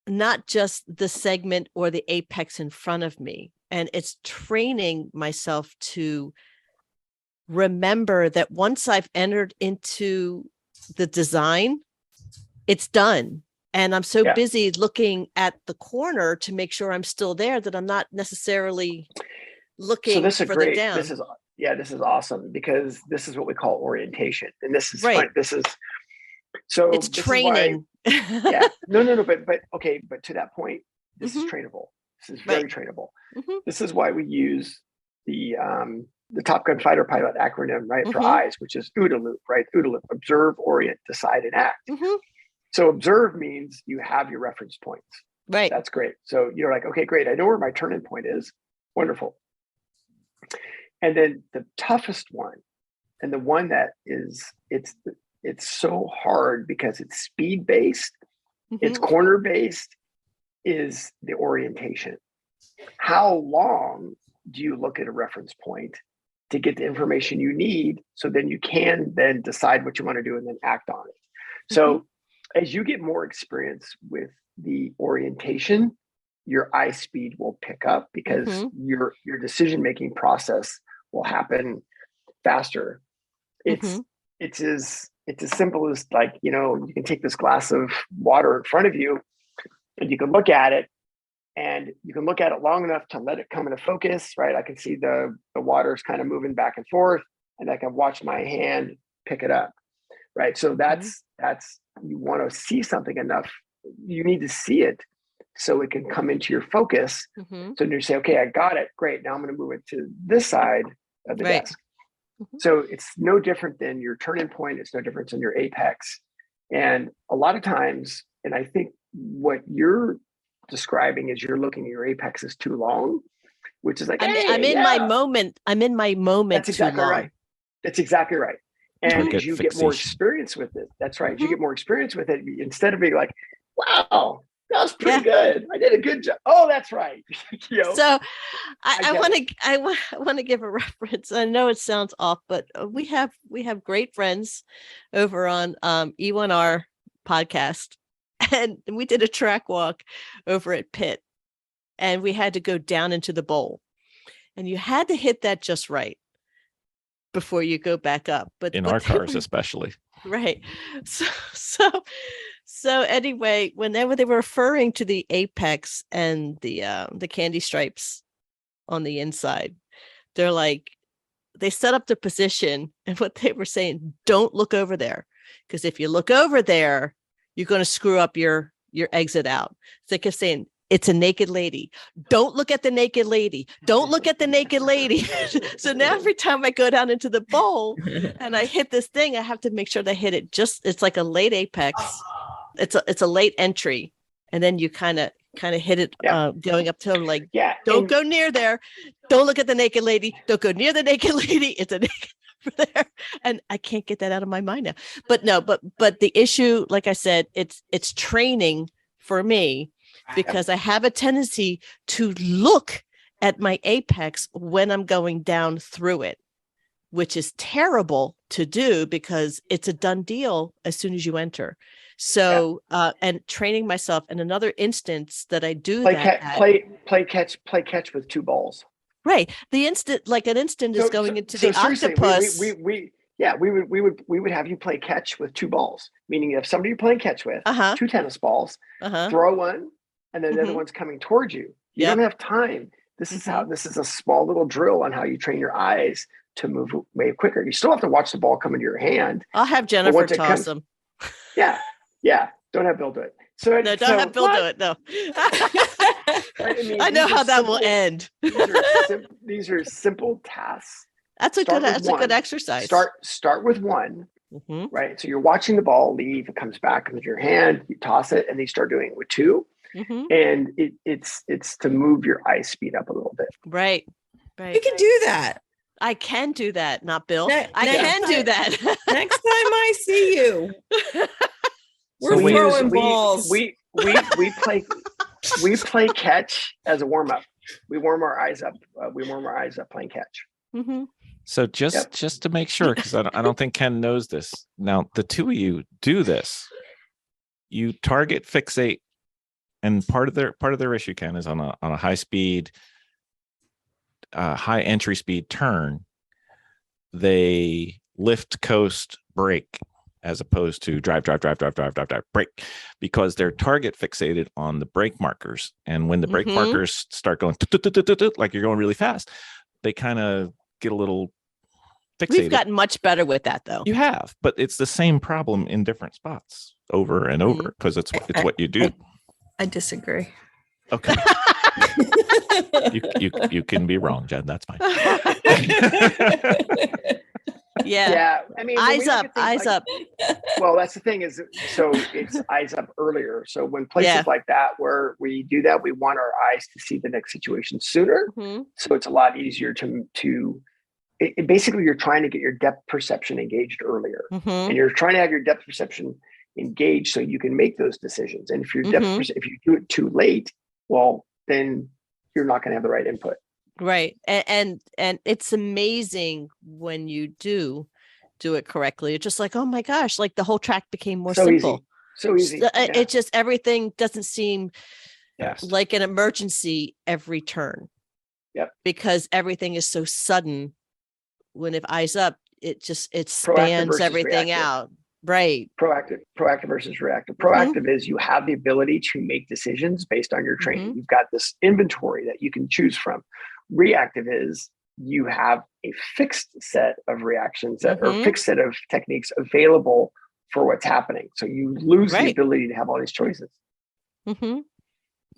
not just the segment or the apex in front of me. And it's training myself to remember that once I've entered into the design, it's done. And I'm so busy looking at the corner to make sure I'm still there that I'm not necessarily looking further down. This is awesome, because this is what we call orientation. And this is right. It's training. No, but to that point, this is trainable. This is very trainable. This is why we use the Top Gun fighter pilot acronym, right, for eyes, which is OODA loop, right? OODA loop: observe, orient, decide, and act. So observe means you have your reference points. Right. That's great. So you're like, okay, great. I know where my turn-in point is. Wonderful. And then the toughest one, and the one that is, it's so hard because it's speed-based, it's corner-based, is the orientation. How long do you look at a reference point to get the information you need, so then you can then decide what you want to do and then act on it? So as you get more experience with the orientation, your eye speed will pick up, because your decision-making process will happen faster. It's as simple as, like, you can take this glass of water in front of you and you can look at it, and you can look at it long enough to let it come into focus, right? I can see the water's kind of moving back and forth, and I can watch my hand pick it up, right? So that's you want to see something enough. You need to see it so it can come into your focus. Mhm. So you say, okay, I got it. Great. Now I'm going to move it to this side of the Right. desk. Mhm. So it's no different than your turning point. It's no different than your apex. And a lot of times, and I think what you're describing is you're looking at your apex is too long, which is like, I'm hey, in my yeah, moment. I'm in my moment that's too exactly long. right. That's exactly right. And Target as you get more fixation. experience with it, that's right. As you Mhm. get more experience with it, instead of being like, wow, that was pretty Yeah. good. I did a good job. Oh, that's right. You know, So I I get want it. to I want to give a reference. I know it sounds off, but we have great friends over on E1R podcast, and we did a track walk over at Pitt, and we had to go down into the bowl, and you had to hit that just right before you go back up. But In what our they cars, were- especially. right. So so so anyway, whenever they were referring to the apex and the candy stripes on the inside, they're like, they set up the position, and what they were saying, don't look over there, because if you look over there, you're going to screw up your exit out. So they kept saying, it's a naked lady. Don't look at the naked lady. Don't look at the naked lady. So now every time I go down into the bowl and I hit this thing, I have to make sure that I hit it just, it's like a late apex. It's a late entry. And then you kind of hit it Yeah. going up to like, Yeah. don't and- go near there. Don't look at the naked lady. Don't go near the naked lady. It's a naked over there. And I can't get that out of my mind now. But no, but the issue, like I said, it's training for me, because I have a tendency to look at my apex when I'm going down through it, which is terrible to do because it's a done deal as soon as you enter. So, and training myself in another instance that I do play that catch, play catch with two balls. right. The instant, like an instant is going into the seriously, octopus. we would have you play catch with two balls, meaning if somebody you're playing catch with, Uh-huh. two tennis balls, Uh-huh. throw one, and then the other Mhm. one's coming towards you. You Yep. don't have time. This is how, this is a small little drill on how you train your eyes to move way quicker. You still have to watch the ball come into your hand. I'll have Jennifer once it toss comes- them. Yeah. Don't have Bill do it. So No, don't have Bill do it. No. I know these are how that will simple- end. These are simple tasks. That's a Start good. with That's a good one. exercise. Start with one, Mhm. right? So you're watching the ball leave. It comes back into your hand. You toss it, and then you start doing it with two. Mhm. And it's to move your eye speed up a little bit. Right. You Right. can do that. I can do that. Not Bill. Ne- I next can do time- that. Next time I see you, we're So we use- throwing balls. We play catch as a warm up. We warm our eyes up. Playing catch. Mhm. So just to make sure, because I don't think Ken knows this. Now, the two of you do this. You target fixate, and part of their issue, Ken, is on a high speed, high entry speed turn. They lift, coast, brake, as opposed to drive, brake, because they're target fixated on the brake markers. And when the brake Mhm. markers start going like you're going really fast, they kind of get a little fixated. We've gotten much better with that, though. You have, but it's the same problem in different spots over and over, because it's what you do. I disagree. Okay. you can be wrong, Jen. That's fine. Yeah. I mean, when we Eyes look up. at things Eyes like- up. Well, that's the thing is, so it's eyes up earlier. So when places Yeah. like that where we do that, we want our eyes to see the next situation sooner. Mhm. So it's a lot easier basically you're trying to get your depth perception engaged earlier, Mhm. and you're trying to have your depth perception engaged so you can make those decisions. And if your Mhm. if you do it too late, well, then you're not going to have the right input. Right. And it's amazing when you do it correctly. It's just like, oh my gosh, like the whole track became more So simple. easy. So easy. Yeah. It just, everything doesn't seem Yes. like an emergency every turn. Yep. Because everything is so sudden. When if eyes up, it Proactive spans versus everything reactive. out. Right. Proactive versus reactive. Mm-hmm. Proactive is you have the ability to make decisions based on your training. Mhm. You've got this inventory that you can choose from. Reactive is you have a fixed set of reactions or Mhm. fixed set of techniques available for what's happening. So you lose the Right. ability to have all these choices. Hmm.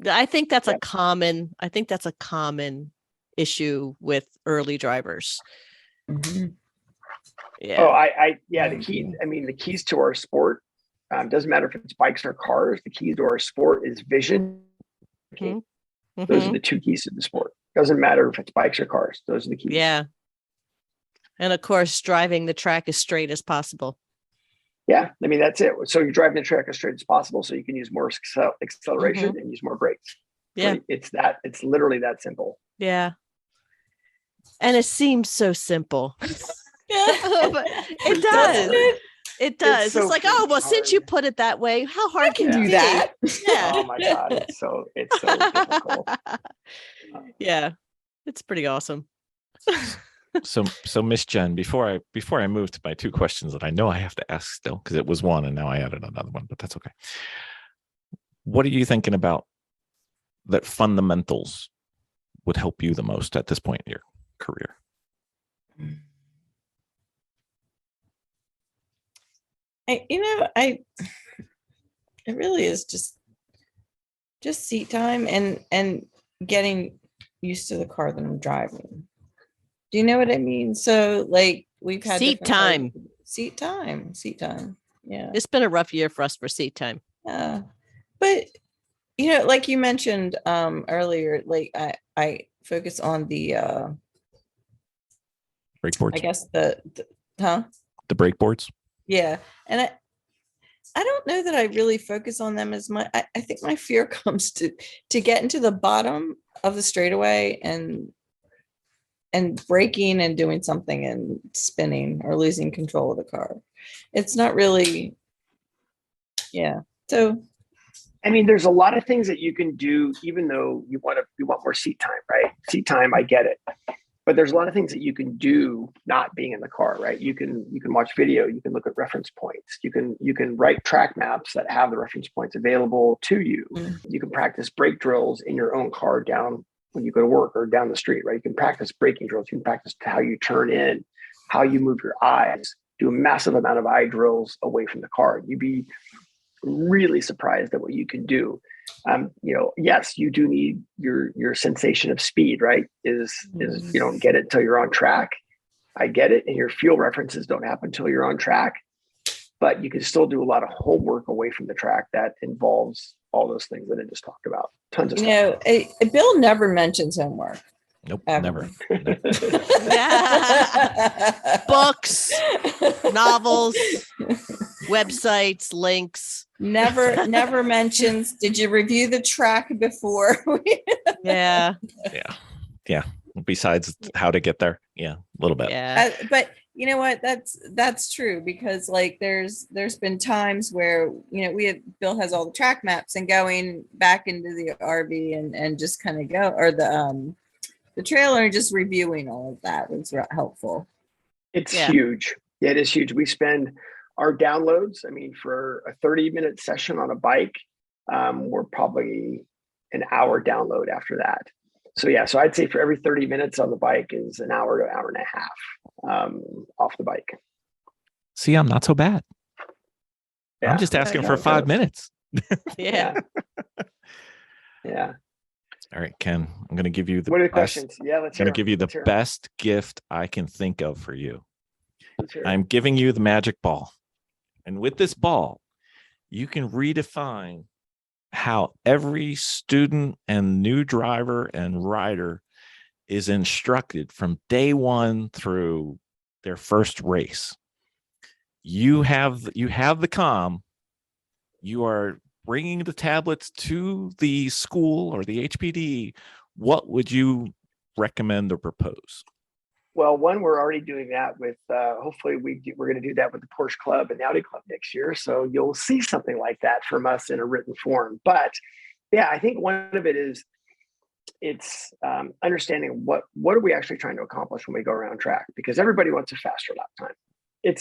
I think that's Yeah. I think that's a common issue with early drivers. Mhm. Yeah. Oh, the key. I mean, the keys to our sport, doesn't matter if it's bikes or cars. The keys to our sport is vision. Mhm. Those are Mhm. the two keys to the sport. Doesn't matter if it's bikes or cars. Those are the keys. Yeah. And of course, driving the track as straight as possible. Yeah. I mean, that's it. So you're driving the track as straight as possible, so you can use more acceleration and use more brakes. Yeah. Right? It's literally that simple. Yeah. And it seems so simple. But it Doesn't does. It does. It's so like, oh, well, freaking since you hard. put it that way, how hard I can can it do be? that. Yeah. Oh my God, it's so difficult. Yeah. It's pretty awesome. So Miss Jen, before I move to my two questions that I know I have to ask still, because it was one and now I added another one, but that's okay. What are you thinking about that fundamentals would help you the most at this point in your career? It really is just seat time and getting used to the car that I'm driving. Do you know what I mean? So like we've had Seat different time. seat time. Yeah. It's been a rough year for us for seat time. Yeah. But like you mentioned earlier, like I focus on the Brake boards? I guess the The brake boards? yeah. And I don't know that I really focus on them as much. I think my fear comes to get into the bottom of the straightaway and braking and doing something and spinning or losing control of the car. It's not really, yeah. So I mean, there's a lot of things that you can do, even though you want more seat time, right? Seat time, I get it. But there's a lot of things that you can do not being in the car, right? You can watch video, you can look at reference points, you can write track maps that have the reference points available to you. You can practice brake drills in your own car down when you go to work or down the street, right? You can practice braking drills, you can practice how you turn in, how you move your eyes, do a massive amount of eye drills away from the car. You'd be really surprised at what you can do. Yes, you do need your sensation of speed, right? Is you don't get it until you're on track. I get it. And your fuel references don't happen until you're on track, but you can still do a lot of homework away from the track that involves all those things that I just talked about. Tons of stuff. Bill never mentions homework. Nope, Ever. never. Books, novels, websites, links. Never mentions, did you review the track before? Yeah. Yeah. Besides how to get there. Yeah, a little bit. Yeah. But you know what? That's true, because like there's been times where Bill has all the track maps and going back into the RV and just kind of go, or the trailer, and just reviewing all of that was helpful. It's Yeah. huge. Yeah, it is huge. We spend our downloads, I mean, for a 30-minute session on a bike, we're probably an hour download after that. So yeah, so I'd say for every 30 minutes on the bike is an hour to hour and a half off the bike. See, I'm not so bad. Yeah. I'm just asking for it 5 goes. minutes. Yeah. Yeah. All right, Ken, I'm going to give you the What are the best, questions? Yeah, let's I'm hear going to give you the Let's hear 'em. best gift I can think of for you. Let's hear 'em. I'm giving you the magic ball. And with this ball, you can redefine how every student and new driver and rider is instructed from day one through their first race. You have the comm. You are bringing the tablets to the school or the HPD. What would you recommend or propose? Well, one, we're already doing that with, hopefully we're going to do that with the Porsche Club and the Audi Club next year. So you'll see something like that from us in a written form. But yeah, I think one of it is it's understanding what are we actually trying to accomplish when we go around track, because everybody wants a faster lap time. I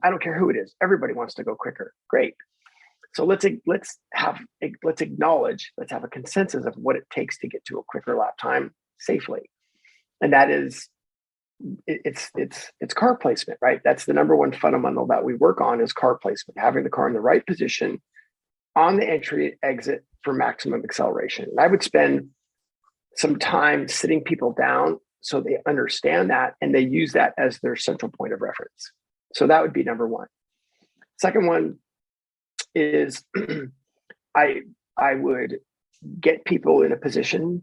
don't care who it is. Everybody wants to go quicker. Great. So let's acknowledge, let's have a consensus of what it takes to get to a quicker lap time safely. And that is, it's car placement, right? That's the number one fundamental that we work on, is car placement, having the car in the right position on the entry exit for maximum acceleration. And I would spend some time sitting people down so they understand that and they use that as their central point of reference. So that would be number one. Second one is I would get people in a position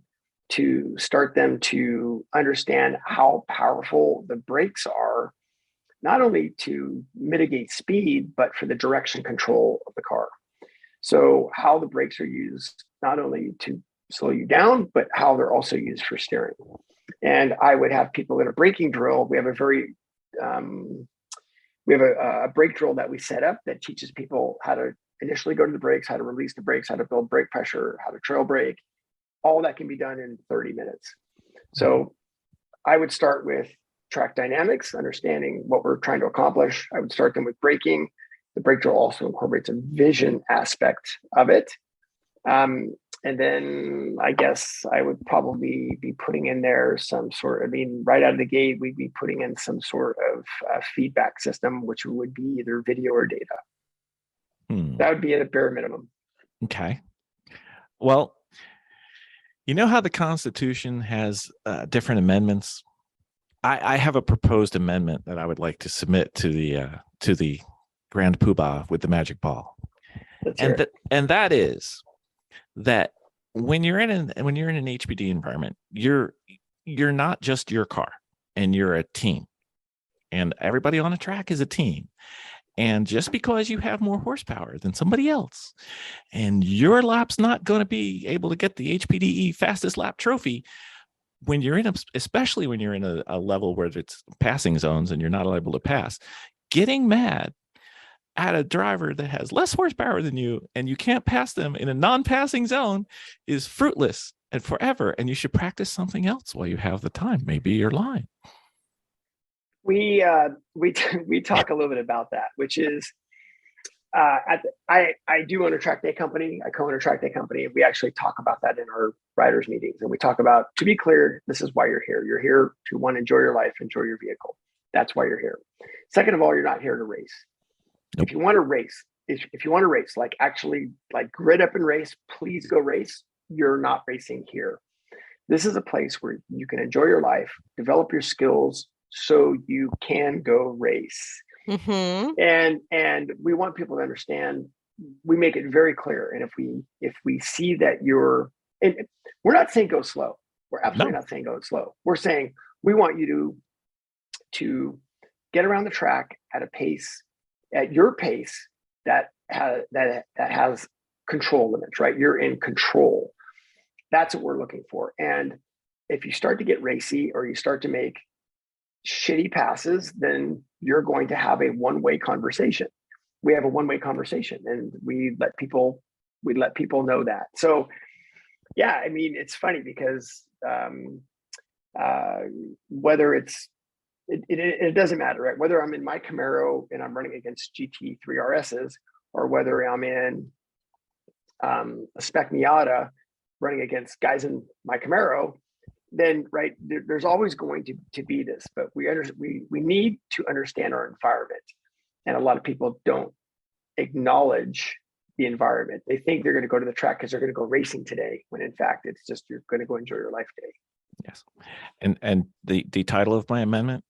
to start them to understand how powerful the brakes are, not only to mitigate speed, but for the direction control of the car. So how the brakes are used, not only to slow you down, but how they're also used for steering. And I would have people in a braking drill. We have a very, we have a brake drill that we set up that teaches people how to initially go to the brakes, how to release the brakes, how to build brake pressure, how to trail brake. All that can be done in 30 minutes. So I would start with track dynamics, understanding what we're trying to accomplish. I would start them with braking. The brake drill also incorporates a vision aspect of it. And then I guess I would probably be putting in there some sort, I mean, right out of the gate, we'd be putting in some sort of feedback system, which would be either video or data. That would be at a bare minimum. Okay. Well, you know how the Constitution has different amendments? I have a proposed amendment that I would like to submit to the Grand Poobah with the magic ball. And that is that when you're in an HPD environment, you're not just your car, and you're a team, and everybody on a track is a team. And just because you have more horsepower than somebody else, and your lap's not going to be able to get the HPDE fastest lap trophy, when you're in especially when you're in a level where it's passing zones and you're not able to pass, getting mad at a driver that has less horsepower than you and you can't pass them in a non-passing zone is fruitless and forever. And you should practice something else while you have the time. Maybe your line. We talk a little bit about that, which is I do own a track day company. I co-own a track day company. And we actually talk about that in our riders meetings. And we talk about, to be clear, this is why you're here. You're here to, one, enjoy your life, enjoy your vehicle. That's why you're here. Second of all, you're not here to race. Nope. If you want to race, if you want to race, like actually like grid up and race, please go race. You're not racing here. This is a place where you can enjoy your life, develop your skills so you can go race. Mm-hmm. And we want people to understand, we make it very clear. And if we see that and we're not saying go slow. We're absolutely not saying go slow. We're saying we want you to get around the track at a pace, at your pace that has control limits, right? You're in control. That's what we're looking for. And if you start to get racy or you start to make shitty passes, then you're going to have a one-way conversation. We have a one-way conversation, and we let people know that. So yeah, I mean, it's funny because whether it doesn't matter, right? Whether I'm in my Camaro and I'm running against GT3 RSs, or whether I'm in a spec Miata running against guys in my Camaro, then right there's always going to be this. But we need to understand our environment, and a lot of people don't acknowledge the environment. They think they're going to go to the track because they're going to go racing today, when in fact it's just you're going to go enjoy your life day. Yes. And the title of my amendment,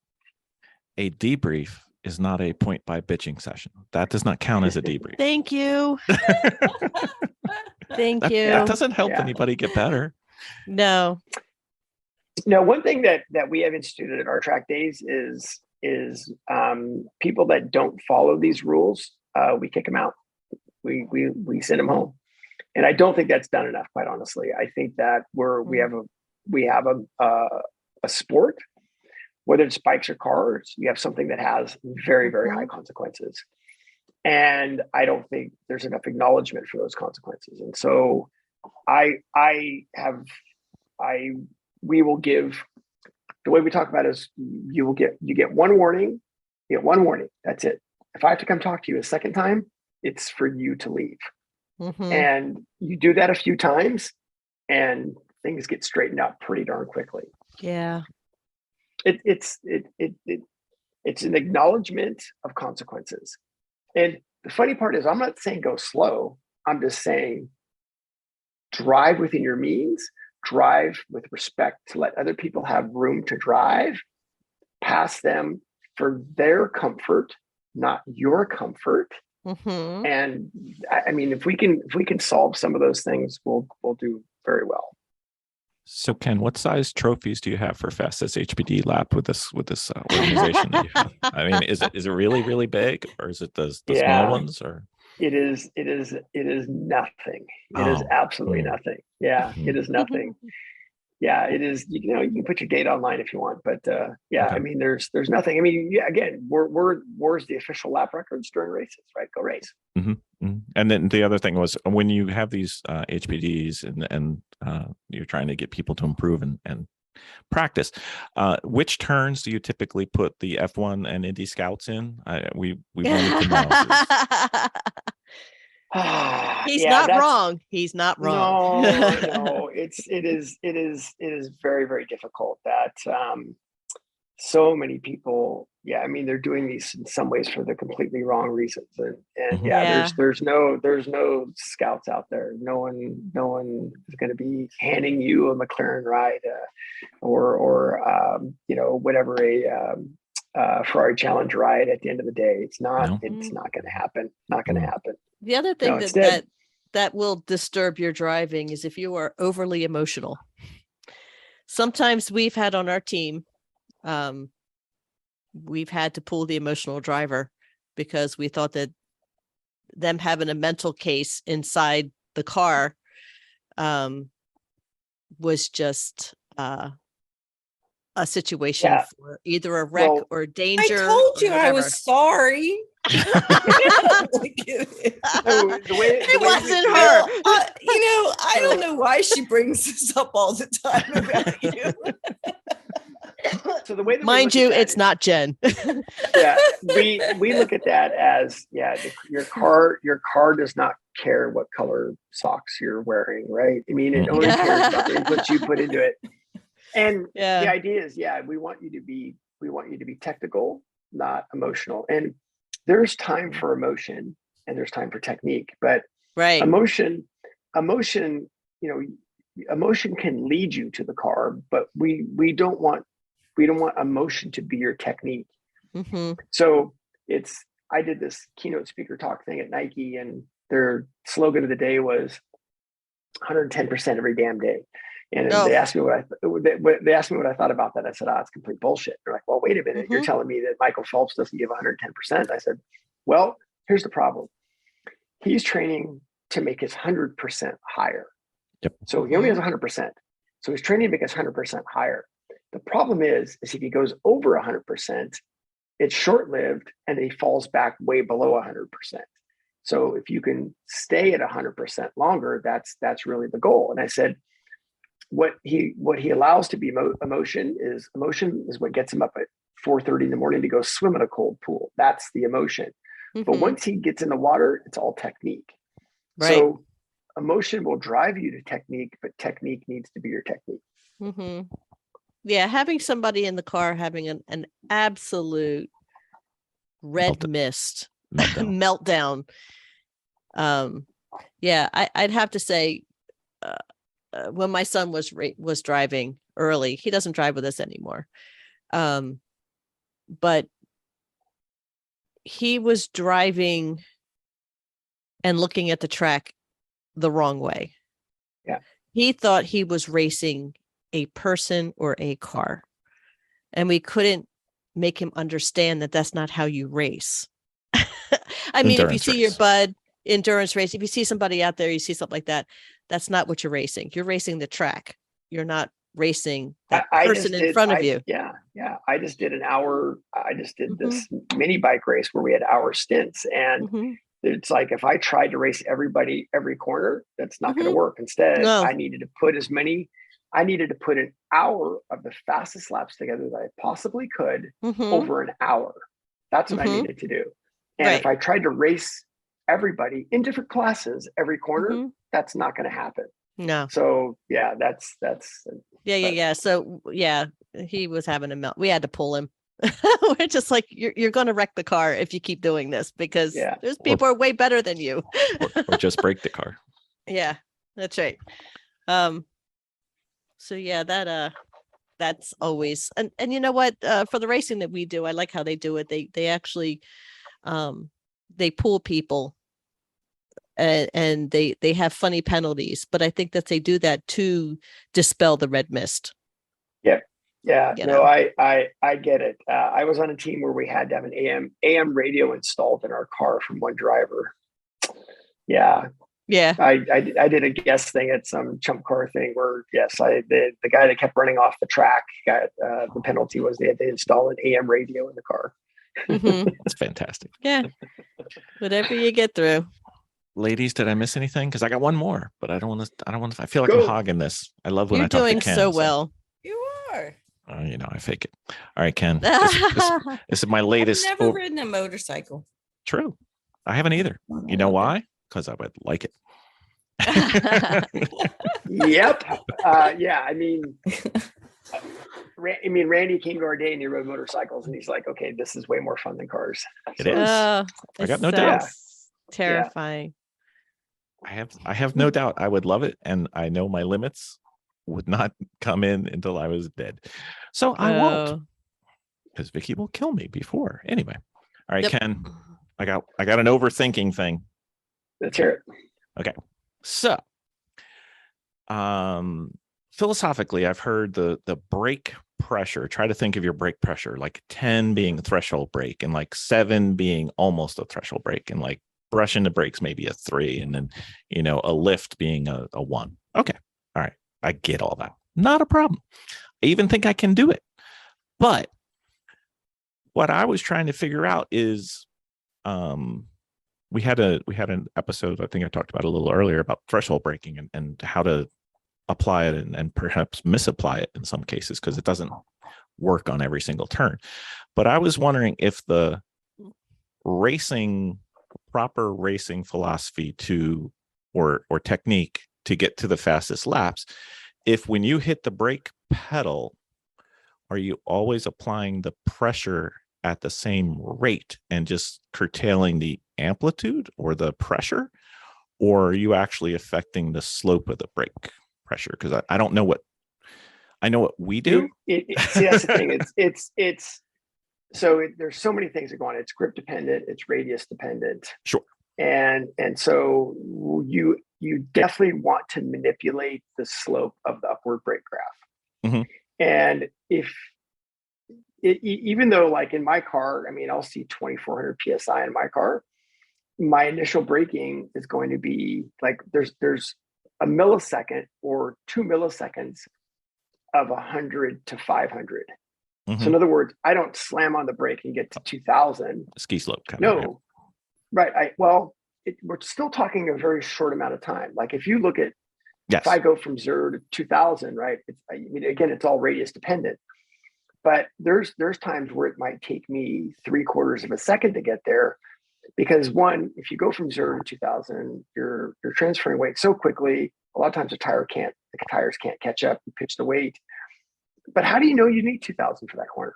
a debrief is not a point by bitching session. That does not count as a debrief. Thank you. Thank you. That doesn't help anybody get better. No. Now, one thing that we have instituted at our track days is people that don't follow these rules, we kick them out. We send them home. And I don't think that's done enough, quite honestly. I think that we have a sport, whether it's bikes or cars, you have something that has very, very high consequences. And I don't think there's enough acknowledgement for those consequences. And so we will give, the way we talk about it is you get one warning, that's it. If I have to come talk to you a second time, it's for you to leave. Mm-hmm. And you do that a few times and things get straightened out pretty darn quickly. Yeah. It's an acknowledgement of consequences. And the funny part is, I'm not saying go slow. I'm just saying, drive within your means, drive with respect to let other people have room to drive, pass them for their comfort, not your comfort. Mhm. And I mean, if we can solve some of those things, we'll do very well. So Ken, what size trophies do you have for fastest HPD lap with this organization that you have? I mean, is it really, really big, or is it the small Yeah. ones, or? It is nothing. It is Oh, absolutely nothing. Yeah, Mhm. it is nothing. Yeah, it is. You know, you can put your data online if you want, but yeah, Okay. I mean, there's nothing. I mean, yeah, again, where's the official lap records during races, right? Go race. And then the other thing was, when you have these HPDs and you're trying to get people to improve and practice, which turns do you typically put the F1 and Indy Scouts in? We wanted to know. He's Yeah, not that's wrong. He's not wrong. no. It is very, very difficult. That so many people, yeah, I mean, they're doing these in some ways for the completely wrong reasons, and Mhm. yeah, Yeah. there's no scouts out there. No one is going to be handing you a McLaren ride, or you know, whatever, a Ferrari Challenge ride at the end of the day. It's not No. it's not going to happen. Not going to happen. The other No, thing instead, that will disturb your driving is if you are overly emotional. Sometimes we've had on our team, we've had to pull the emotional driver because we thought that them having a mental case inside the car was just a situation Yeah. for either a wreck Well, or I danger. told or you I whatever. was sorry. so the way It wasn't we- her. You know, I don't know why she brings this up all the time about you. So the way that we Mind look at you, that it's is- not Jen. yeah, we look at that as, yeah, your car does not care what color socks you're wearing, right? I mean, it only cares about the inputs you put into it. And Yeah. the idea is, yeah, we want you to be technical, not emotional. And there's time for emotion and there's time for technique, but Right. emotion, you know, emotion can lead you to the car, but we don't want emotion to be your technique. Mhm. So I did this keynote speaker talk thing at Nike, and their slogan of the day was 110% every damn day. And Oh. they asked me what I thought about that. I said, it's complete bullshit. They're like, well, wait a minute. You're Mhm. telling me that Michael Phelps doesn't give 110%. I said, well, here's the problem. He's training to make his 100% higher. Yep. So he only has 100%. So he's training to make his 100% higher. The problem is if he goes over 100%, it's short-lived and he falls back way below 100%. So if you can stay at 100% longer, that's really the goal. And I said, what he allows to be emotion is what gets him up at 4:30 in the morning to go swim in a cold pool. That's the emotion. But Mhm. once he gets in the water, it's all technique. Right. So emotion will drive you to technique, but technique needs to be your technique. Mhm. Yeah, having somebody in the car having an absolute red mist Meltdown. meltdown. Yeah, I'd have to say, when my son was driving early, he doesn't drive with us anymore. But he was driving and looking at the track the wrong way. Yeah. He thought he was racing a person or a car. And we couldn't make him understand that that's not how you race. I mean, if you Endurance see your race. bud endurance race, if you see somebody out there, you see something like that, that's not what you're racing. You're racing the track. You're not racing that person in front of you. Yeah. I just did Mhm. this mini bike race where we had hour stints, and Mhm. it's like, if I tried to race everybody every corner, that's not going to Mhm. work. Instead, No. I needed to put an hour of the fastest laps together that I possibly could Mhm. over an hour. That's what I Mhm. needed to do. And Right. if I tried to race everybody in different classes every corner, Mhm. that's not going to happen. No. So yeah, that's Yeah. but- So yeah, he was having a melt. We had to pull him. We're just like, you're going to wreck the car if you keep doing this, because Yeah. there's people who are way better than you. or just break the car. Yeah, that's right. So yeah, that's always, and you know what, for the racing that we do, I like how they do it. They actually they pool people, and they have funny penalties, but I think that they do that to dispel the red mist. Yeah, You no, know. I get it. I was on a team where we had to have an AM radio installed in our car from one driver. Yeah, Yeah. I did a guest thing at some chump car thing where, yes, the guy that kept running off the track got the penalty was they had to install an AM radio in the car. Mhm. It's fantastic. Yeah. Whatever you get through. Ladies, did I miss anything? Because I got one more, but I don't want to. I feel like Go. I'm hogging this. I love when You're I talk doing to Ken. so well. You are. I fake it. All right, Ken. This is my latest. I've never ridden a motorcycle. True. I haven't either. You know why? Because I would like it. Yep. Yeah. I mean, Randy came to our day and he rode motorcycles, and he's like, "Okay, this is way more fun than cars." It is. Oh, I got it no doubt. sounds terrifying. I have no doubt I would love it, and I know my limits would not come in until I was dead. So I won't, Oh. because Vicky will kill me before. Anyway. All right, Yep. Ken. I got an overthinking thing. Let's hear it. Okay. So philosophically, I've heard the brake pressure. Try to think of your brake pressure, like 10 being a threshold brake, and like 7 being almost a threshold brake, and like brushing the brakes maybe a 3, and then a lift being a 1. Okay. All right. I get all that. Not a problem. I even think I can do it. But what I was trying to figure out is we had an episode, I think I talked about a little earlier, about threshold braking and how to apply it and perhaps misapply it in some cases, because it doesn't work on every single turn. But I was wondering if the proper racing philosophy or technique to get to the fastest laps, if when you hit the brake pedal, are you always applying the pressure at the same rate and just curtailing the amplitude or the pressure, or are you actually affecting the slope of the brake pressure? Because I don't know what we do. See, that's the thing. It's so there's so many things that go on. It's grip dependent. It's radius dependent. Sure. And so you definitely want to manipulate the slope of the upward brake graph. Mm-hmm. And even though, like in my car, I mean, I'll see 2,400 PSI in my car, my initial braking is going to be like, there's a millisecond or 2 milliseconds of 100 to 500. Mm-hmm. So in other words, I don't slam on the brake and get to 2,000. Ski slope kind No, of. right. We're still talking a very short amount of time. Like if you look at, Yes. if I go from 0 to 2,000, right? Again, it's all radius dependent. But there's times where it might take me 3/4 of a second to get there, because one, if you go from 0 to 2,000, you're transferring weight so quickly. A lot of times the tires can't catch up and pitch the weight. But how do you know you need 2,000 for that corner?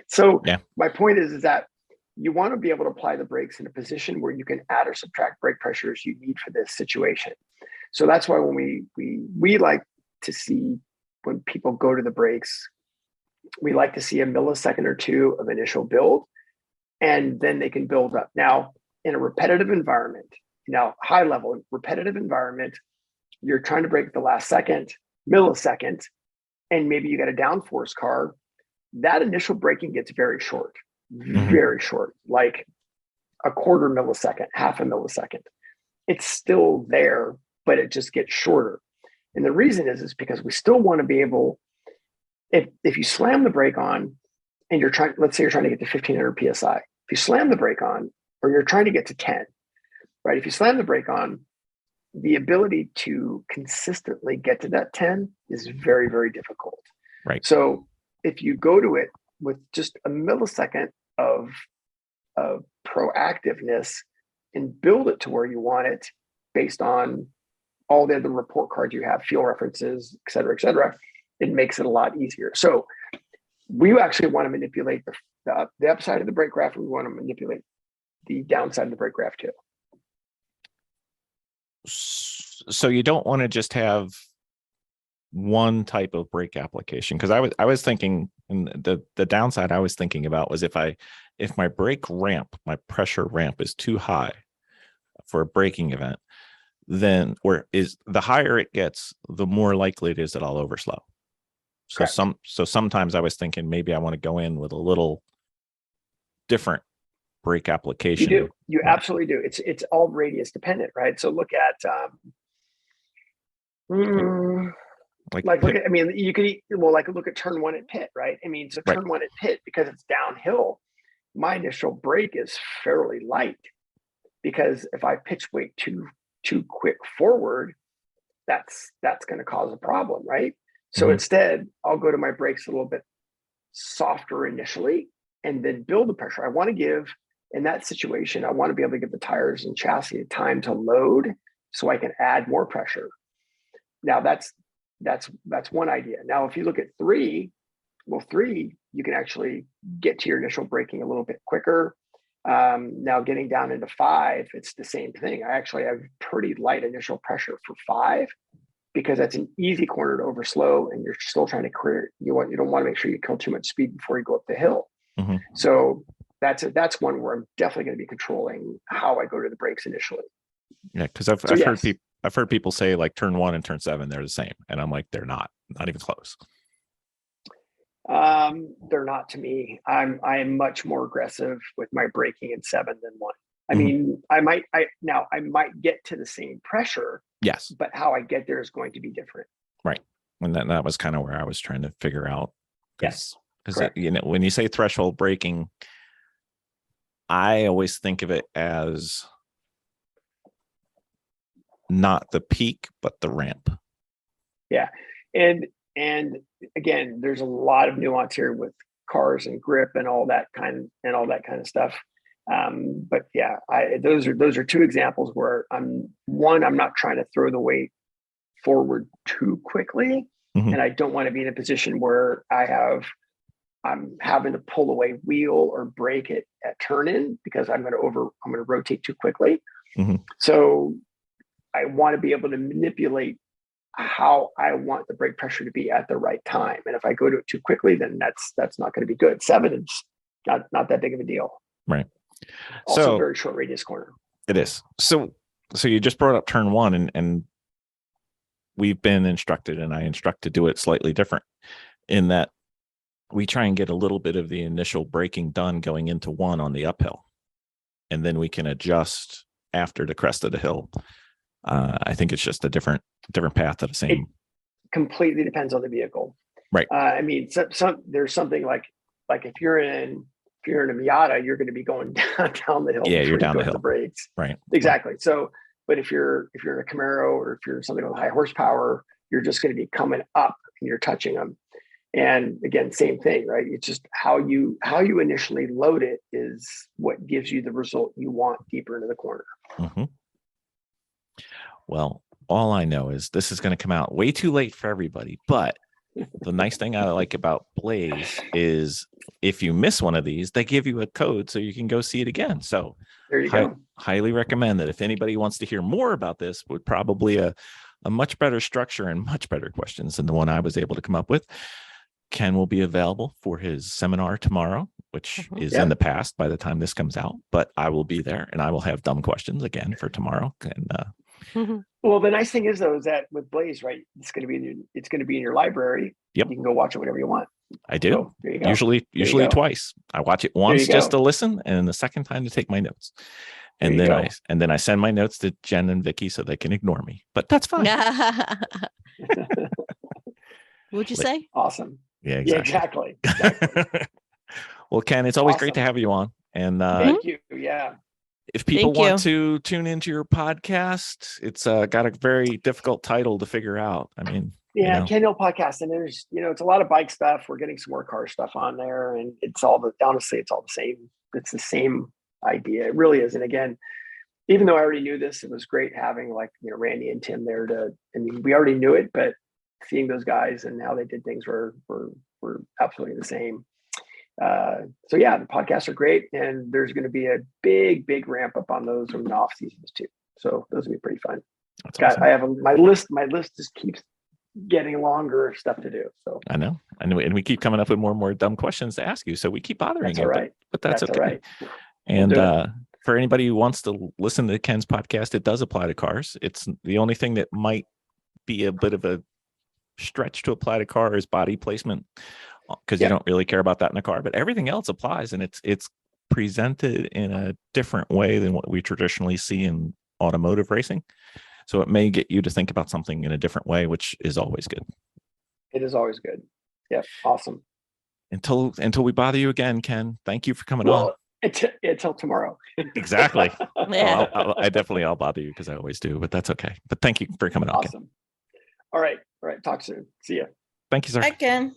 So my point is that you want to be able to apply the brakes in a position where you can add or subtract brake pressures you need for this situation. So that's why when we like to see, when people go to the brakes, we like to see a millisecond or 2 of initial build, and then they can build up. Now, in a repetitive environment, high level repetitive environment, you're trying to brake the last millisecond, and maybe you got a downforce car, that initial braking gets very short, very short, like a 1/4 millisecond, 1/2 millisecond. It's still there, but it just gets shorter. And the reason is because we still want to be able, if you slam the brake on and let's say you're trying to get to 1,500 PSI, if you slam the brake on, or you're trying to get to 10, right? If you slam the brake on, the ability to consistently get to that 10 is very, very difficult. Right. So if you go to it with just a millisecond of proactiveness and build it to where you want it based on all the other report cards you have, fuel references, et cetera, it makes it a lot easier. So We actually want to manipulate the upside of the brake graph. We want to manipulate the downside of the brake graph too. So you don't want to just have one type of brake application, because I was thinking, and the downside I was thinking about was if my brake ramp, my pressure ramp is too high for a braking event, then the higher it gets, the more likely it is that I'll overslow. So Correct. Sometimes I was thinking maybe I want to go in with a little different brake application. You do. You Right. absolutely do. It's all radius dependent, right? So look at look at, I mean, you could look at turn one at Pitt, right? I mean, so Right. turn one at Pitt, because it's downhill, my initial brake is fairly light, because if I pitch weight too quick forward, that's going to cause a problem, right? So Mhm. instead, I'll go to my brakes a little bit softer initially and then build the pressure. I want to give, in that situation, I want to be able to give the tires and chassis time to load so I can add more pressure. Now that's one idea. Now, if you look at 3, well, 3, you can actually get to your initial braking a little bit quicker. Now getting down into 5, it's the same thing. I actually have pretty light initial pressure for 5, because that's an easy corner to overslow, and you're still trying to clear. You don't want to make sure you kill too much speed before you go up the hill. Mhm. So that's one where I'm definitely going to be controlling how I go to the brakes initially. Yeah, because I've heard people say like turn 1 and turn 7, they're the same, and I'm like, they're not even close. They're not to me. I am much more aggressive with my braking in 7 than 1. I Mhm. mean, I might get to the same pressure, Yes, but how I get there is going to be different. right. And that was kind of where I was trying to figure out. Yes, Because when you say threshold braking, I always think of it as not the peak, but the ramp. Yeah. And again, there's a lot of nuance here with cars and grip and all that kind of stuff. But yeah, those are 2 examples where I'm not trying to throw the weight forward too quickly. Mhm. And I don't want to be in a position where I'm having to pull away wheel or brake it at turn in, because I'm going to rotate too quickly. Mhm. So I want to be able to manipulate how I want the brake pressure to be at the right time. And if I go to it too quickly, then that's not going to be good. 7 is not that big of a deal. Right. Also, So very short radius corner. it is. So you just brought up turn 1, and we've been instructed, and I instruct to do it slightly different, in that we try and get a little bit of the initial braking done going into 1 on the uphill, and then we can adjust after the crest of the hill. I think it's just a different path to the same. It completely depends on the vehicle. Right. I mean, there's something like if you're in a Miata, you're going to be going down the hill. Yeah, you're before you down go the to hill. brakes. Right. Exactly. So, but if you're in a Camaro, or if you're something with high horsepower, you're just going to be coming up and you're touching them. And again, same thing, right? It's just how you initially load it is what gives you the result you want deeper into the corner. Mm-hmm. Well, all I know is this is going to come out way too late for everybody. But the nice thing I like about Blaze is if you miss one of these, they give you a code so you can go see it again. So there you go. Highly recommend that if anybody wants to hear more about this, with probably a much better structure and much better questions than the one I was able to come up with, Ken will be available for his seminar tomorrow, which is in the past by the time this comes out, but I will be there, and I will have dumb questions again for tomorrow. And well, the nice thing is though, is that with Blaze, right, it's going to be in your library. Yep. You can go watch it whenever you want. I do. So there you go. Usually twice. I watch it once just go. to listen, and the second time to take my notes. There And you then go. I send my notes to Jen and Vicky so they can ignore me. But that's fine. What'd you say? Awesome. Yeah, Yeah, exactly. exactly. Well, Ken, it's always great to Awesome. have you on. And Thank you. Yeah. if people Thank want you. to tune into your podcast, it's got a very difficult title to figure out. I mean, Yeah, Ken Hill podcast, and there's it's a lot of bike stuff. We're getting some more car stuff on there, and honestly, it's all the same. It's the same idea. It really is. And again, even though I already knew this, it was great having Randy and Tim there I mean, we already knew it, but seeing those guys and how they did things were we're absolutely the same. So yeah, the podcasts are great, and there's going to be a big ramp up on those in the off seasons too. So those will be pretty fun. That's awesome. I have my list just keeps getting longer of stuff to do. So I know. And we keep coming up with more and more dumb questions to ask you. So we keep bothering that's you, all right. but that's okay. All right. And do it. for anybody who wants to listen to Ken's podcast, it does apply to cars. It's the only thing that might be a bit of a stretch to apply to car is body placement, because you don't really care about that in a car, but everything else applies, and it's presented in a different way than what we traditionally see in automotive racing. So it may get you to think about something in a different way, which is always good. It is always good. Yeah, awesome. Until we bother you again, Ken, thank you for coming on. Well, until tomorrow. Exactly. Yeah. Well, I'll bother you because I always do, but that's okay. But thank you for coming on, Ken. Awesome. All right. Talk soon. See ya. Thank you, sir. I can.